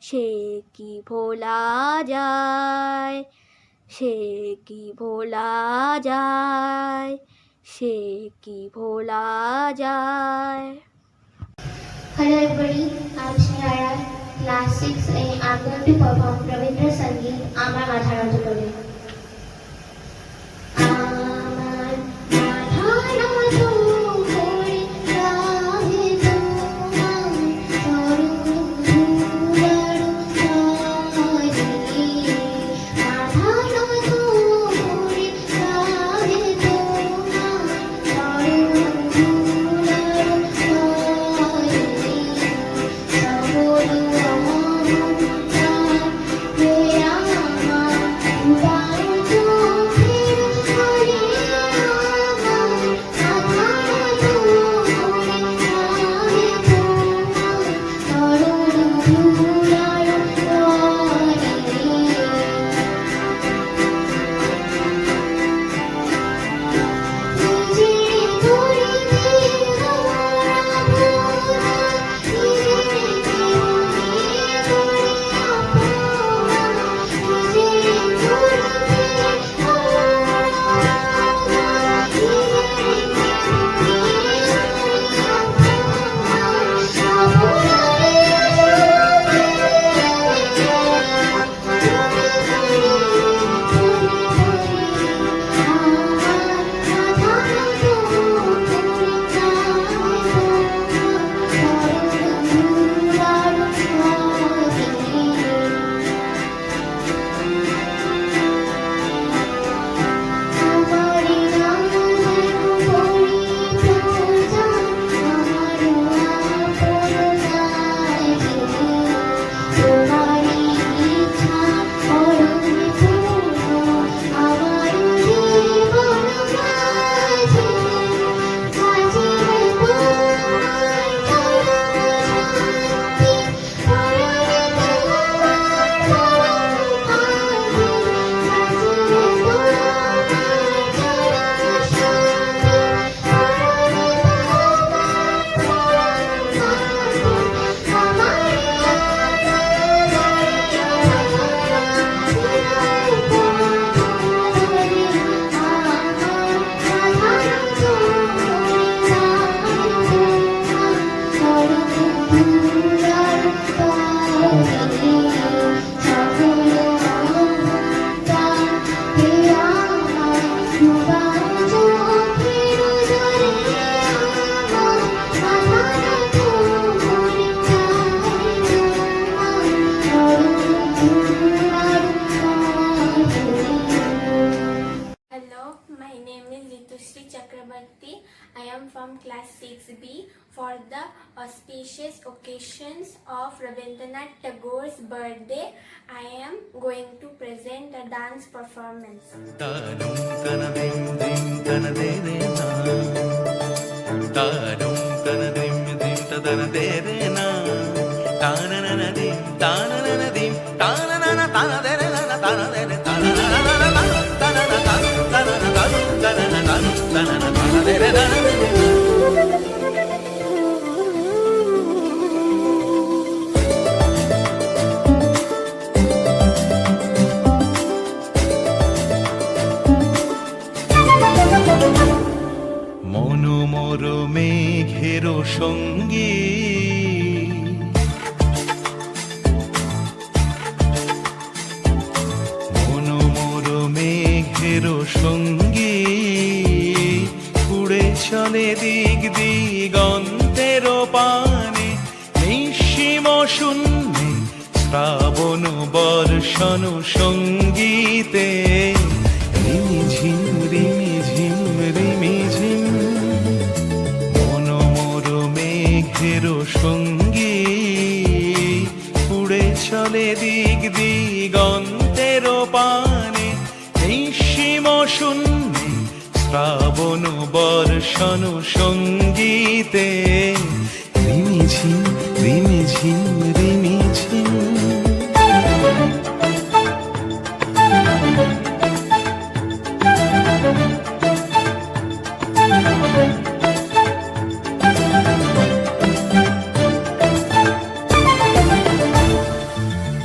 সে কি ভোলা যায়, সে কি ভোলা যায়, সে কি ভোলা যায়। Hello everybody, I'm Sneha, class 6A. I'm going to perform Ravindra Sangeet, Amar Madhar Antolone. Rama, name is Ritushri Chakrabarti. I am from class 6B. For the auspicious occasions of Rabindranath Tagore's birthday, I am going to present a dance performance. Tanum tanadim dim tanadere na. Tanum tanadim dim tadanadere na. Tanananadim tanananadim tananana tanadere na tanadere tananana tananana tananana tanadere na. মনোমর মেঘের সঙ্গী মনোমর মেঘের সঙ্গী উড়ে চলে দিক দিগন্তের পানে নিঃসীম শূন্যে শ্রাবণ বর্ষণ সঙ্গীতে রিমিঝিম রিমিঝিম রিমিঝিম মনোমর মেঘের সঙ্গী উড়ে চলে দিক দিগন্তের পানে নিঃসীম শূন্যে শ্রাবণ বর্ষণ সঙ্গীতে রিমিঝিম রিমিঝিম রিমিঝিম।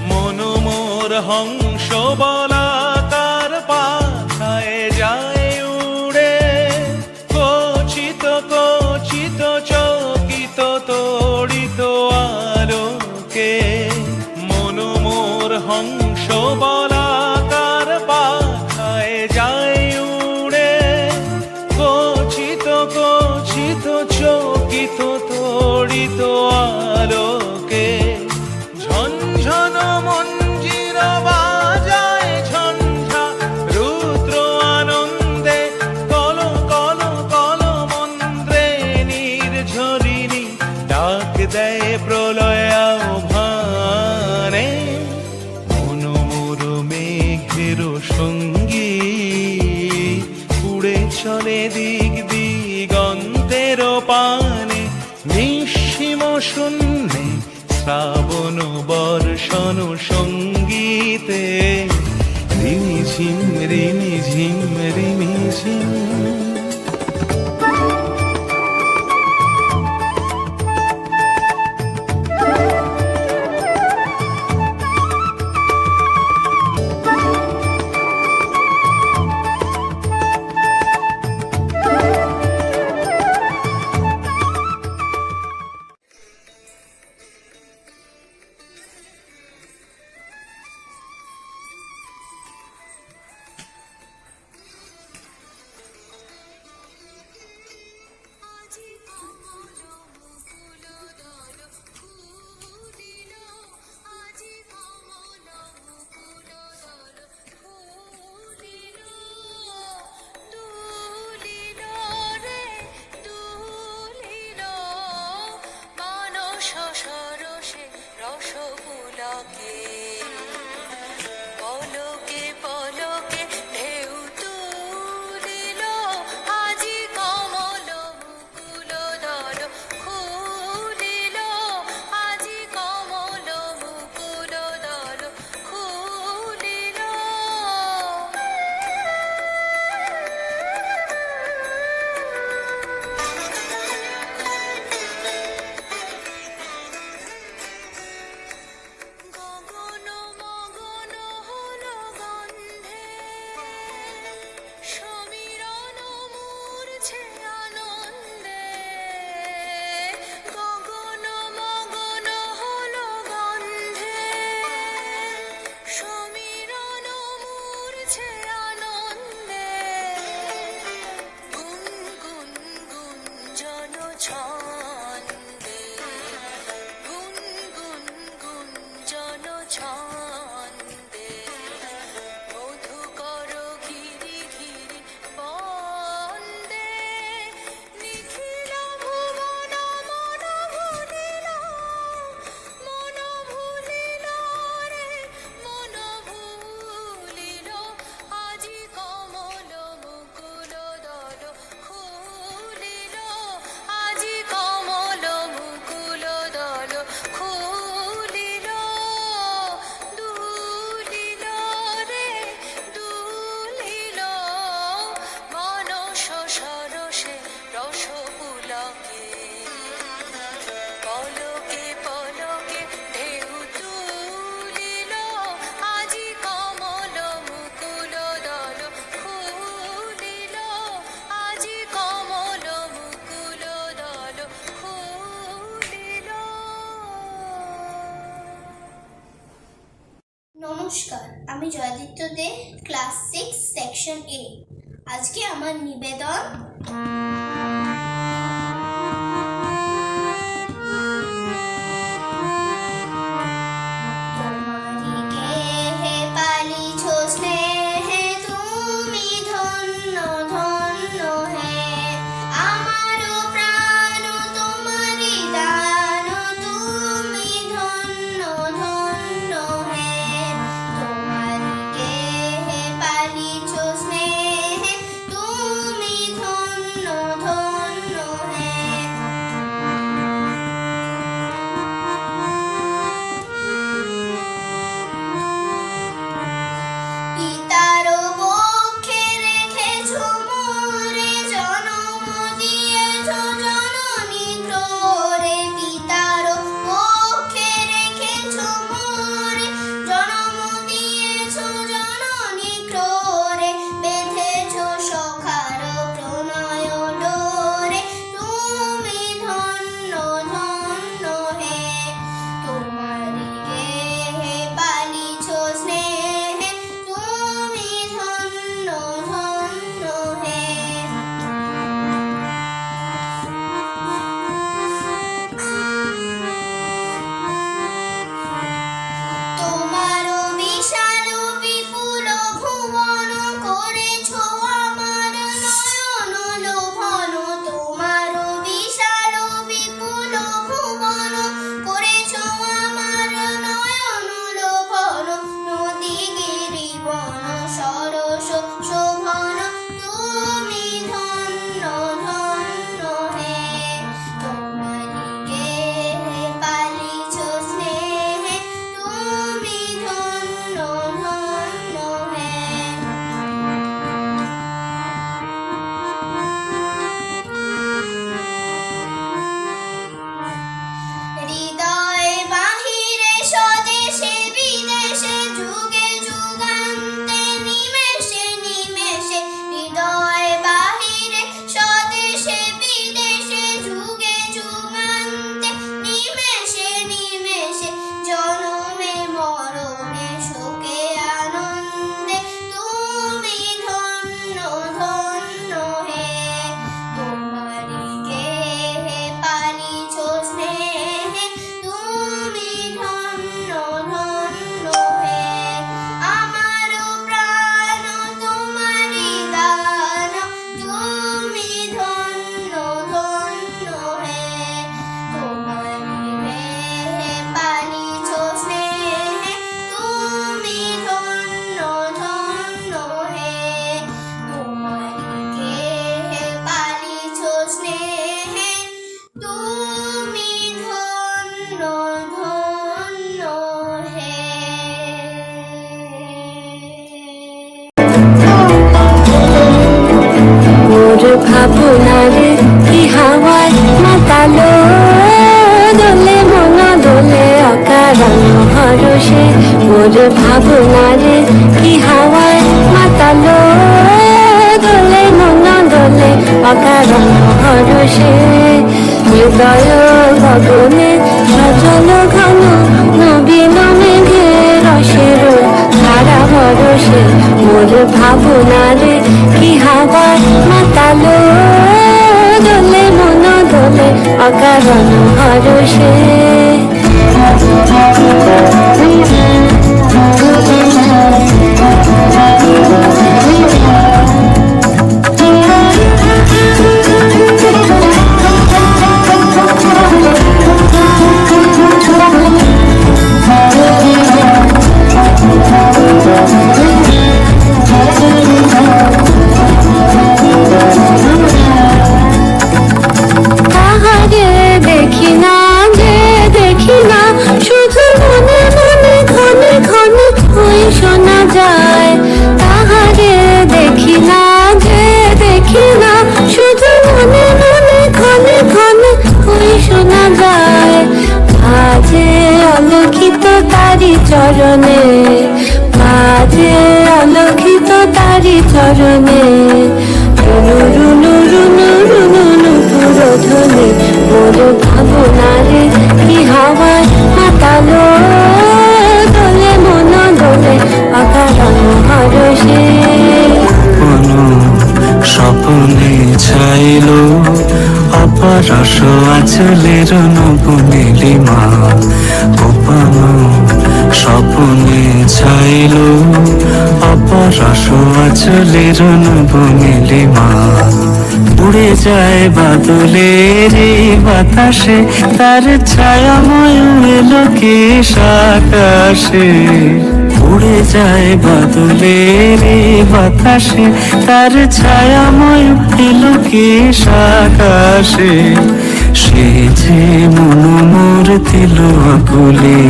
মনোমর হংস বলাকার পাথায় যায় উড়ে কচিত কচিত চকিত তড়িত আলোকে মনোমর হংস বলাকার পাথায় যায় উড়ে কচিত কচিত চকিত তড়িত আলোকে ঝনঝন মঞ্জির বাজায় ঝঞ্ঝা রুদ্র আনন্দে কল কল কল মন্ত্রে নির্ঝরিণী ডাক দেয় প্রলয় আহ্বানে মনোমর মেঘের সঙ্গী উড়ে চলে দিক দিগন্তের পানে নিঃসীম শূন্যে শ্রাবণ বর্ষণ সঙ্গীতে রিমিঝিম রিমিঝিম রিমিঝিম। আমি জয়দিত্য দে, ক্লাস 6 সেকশন এ। আজকে আমার নিবেদন ভাবনারে কি হাওয়ায় মাতালো দোলে মন দোলে অকারণ হরষে মোর ভাবনারে কি হাওয়ায় মাতালো দোলে মন দোলে অকারণ হরষে হৃদয় গগনে সজল ঘন নবীন মেঘে রসের ধারা ভরসে মোর ভাবনারে কি হাওয়ায় মাতালো দোলে মন দোলে অকারণ হরষে চরণে মাঝে আলোকিত তারি চরণে রুনু রুনু রুনু রুনু নুপুরধ্বনি মোর ভাবনারে কি হাওয়ায় মাতালো দোলে মন দোলে আকাশ ছাইল অপরস আচলের নবনীলিমা গোপানো স্বপনে ছাইল অপরস আচলের নবনীলিমা উড়ে যায় বাদলের এই বাতাসে তার ছায়াময় এলো কেশ আকাশে উড়ে যায় বাদলের এই বাতাসে তার ছায়াময় এলো কেশ আকাশে সে যে মন মোর দিল আকুলে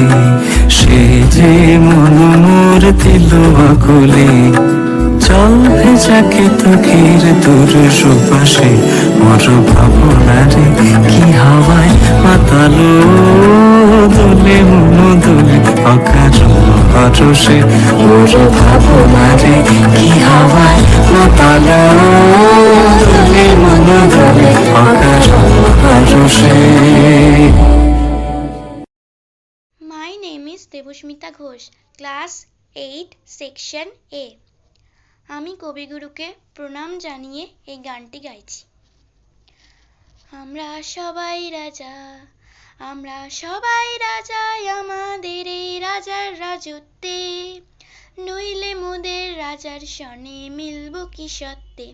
সে যে মন মোর দিল আকুলে চল ভেজাকে তোকের দূর সুপাশে মর ভাবনারে কি হাওয়ায় মাতালো দোলে মন দোলে অকারসে মর ভাবনারে কি হাওয়ায় মাতালো দোলে মন দোলে অকারসে। My name is Debushmita Ghosh, class 8, section A. আমি কবিগুরুকে প্রণাম জানিয়ে এই গানটি গাইছি। আমরা সবাই রাজা, আমরা সবাই রাজা আমাদের এই রাজার রাজত্বে, নইলে মোদের রাজার সনে মিলব কি সত্যে।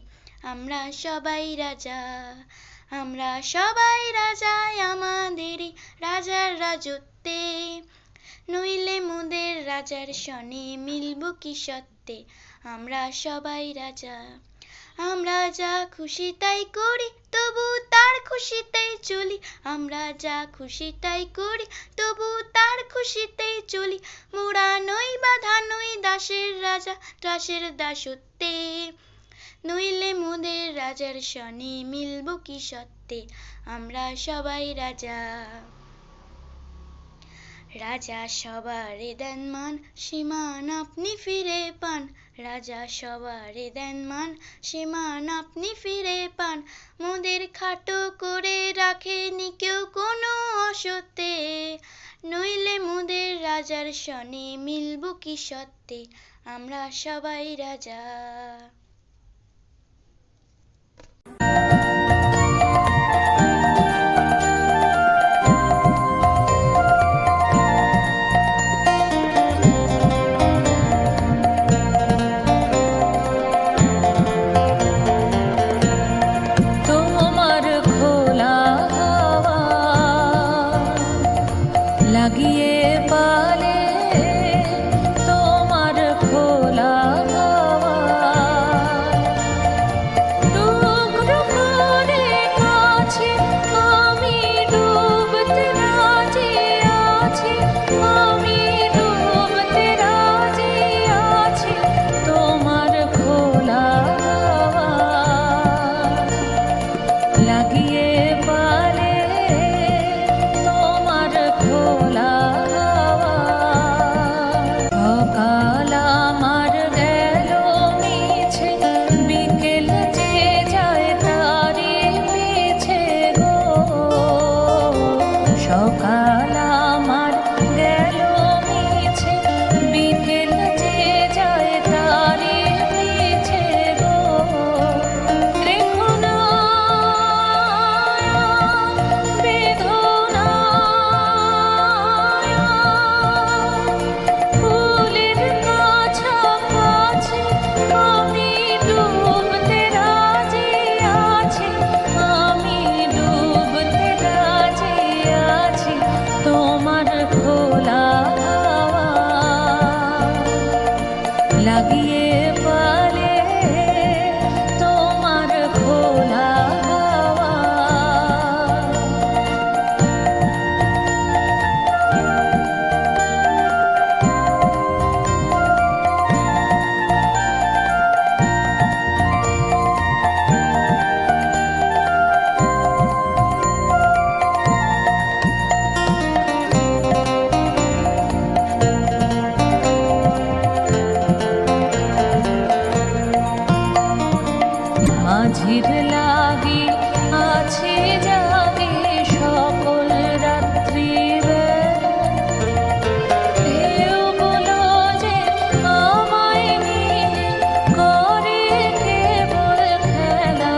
আমরা সবাই রাজা, আমরা সবাই রাজা আমাদের এই রাজার রাজত্বে, নইলে মোদের রাজার সনে মিলব কি সত্যে। আমরা সবাই রাজা, আমরা যা খুশি তাই করি তবু তার খুশিতেই চলি, আমরা যা খুশি তাই করি তবু তার খুশিতেই চলি। মোরা নই বাধা নই দাসের রাজা দাসের দাসত্বে, নইলে মোদের রাজার সনে মিলব কি সত্যে। আমরা সবাই রাজা। রাজা সবারে দেন মান সীমান আপনি ফিরে পান, রাজা সবারে দেন মান সীমান আপনি ফিরে পান। মোদের খাটো করে রাখেনি কেউ কোনো অসত্যে, নইলে মোদের রাজার সনে মিলব কি সত্যে। আমরা সবাই রাজা। লাগিয়ে পালে তোমার খোলা হাওয়া, টুকরো করে কাছে আমি ডুবতে রাজি আছি, আমি ডুবতে রাজি আছি তোমার খোলা হাওয়া। লাগিয়ে পালে তোমার খোলা হাওয়া, সকাল আমার গেল মিছে বিকেল যে যায় তারি পিছে গো, সকাল আমার গেল মিছে বিকেল যে যায় তারি পিছে গো। রেখো না বেদনা ফুলের কাছাকাছি আমি ডুবতে রাজি আছি, আমি ডুবতে রাজি আছি তোমার খোলা হাওয়া। লাগিয়ে পালে তোমার খোলা হাওয়া। মাঝির লাগি আছে জাগে সকল রাত্রি বেলা, ঢেউগুলো যে আমায় নিয়ে করে কেবল খেলা,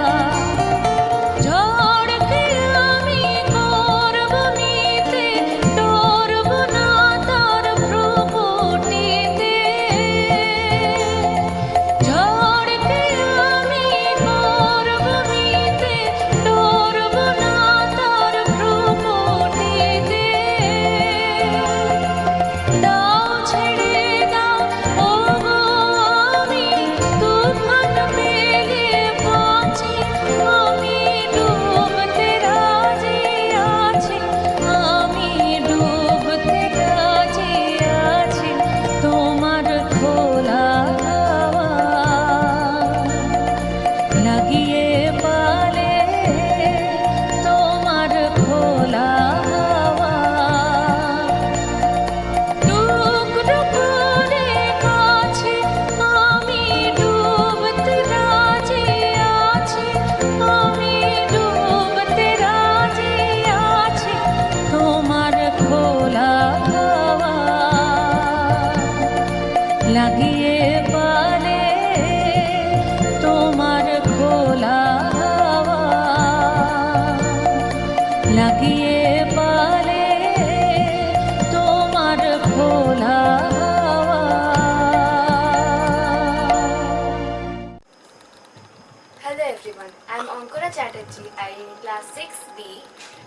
Hello everyone, I am Ankura Chatterjee. I am in class 6B.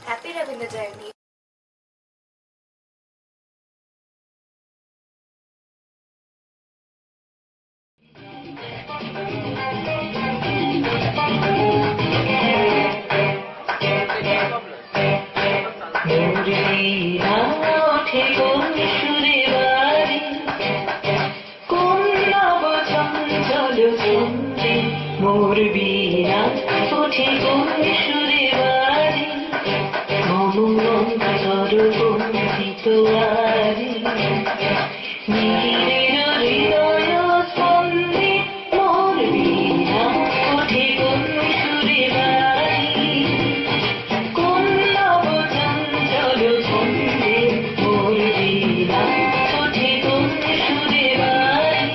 Happy Rabindra Jayanti. মোর বীণা ওঠে কোন সুরে বাজে মম অন্তর কম্পিত আরে নীরের হৃদয় স্পন্দে মোর বীণা ওঠে কোন সুরে বাজে কোন নব চঞ্চল ছন্দে মোর বীণা ওঠে কোন সুরে বাজে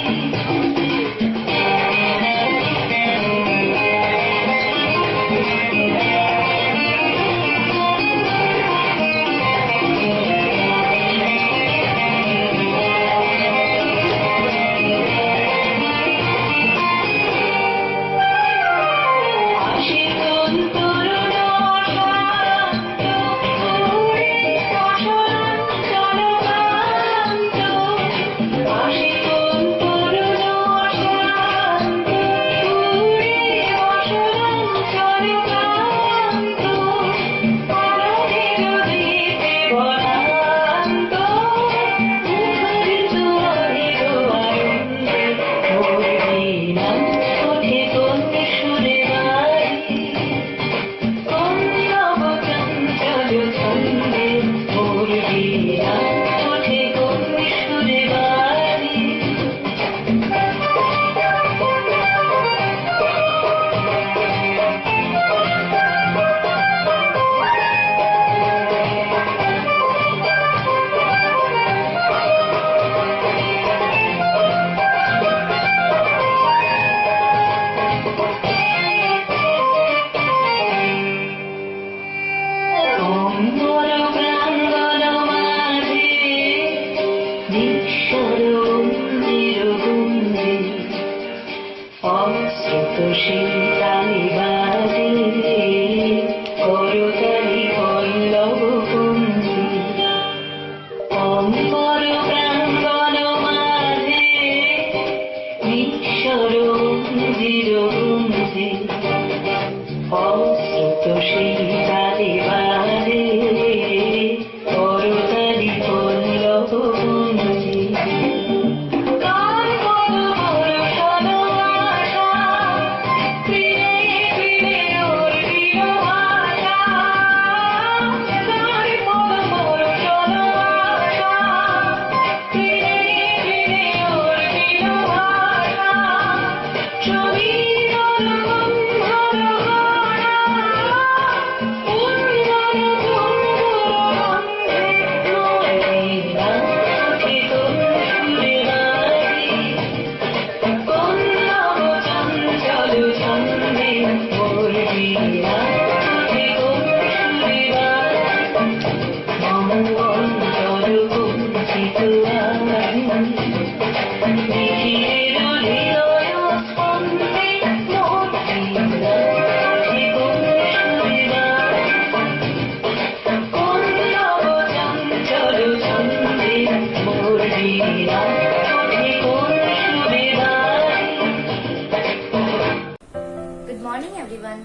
Good morning everyone.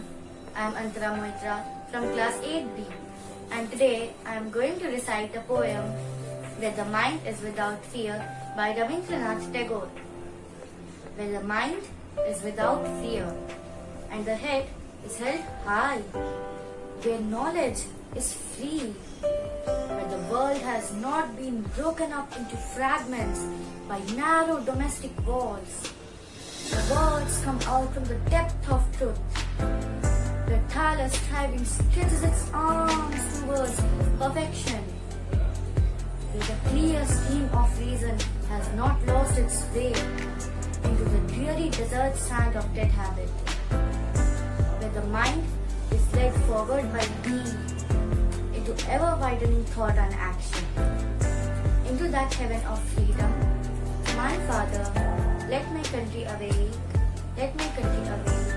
I am Antara Moitra from class 8B and today I am going to recite a poem Where the Mind is Without Fear by Rabindranath Tagore. Where the mind is without fear and the head is held high, where knowledge is free, where the world has not been broken up into fragments by narrow domestic walls. The words come out from the depth of truth. The tireless striving stretches its arms towards perfection. Where the clear stream of reason has not lost its way into the dreary desert sand of dead habit. Where the mind is led forward by deed into ever-widening thought and action. Into that heaven of freedom, my Father, let my country awake, let my country awake.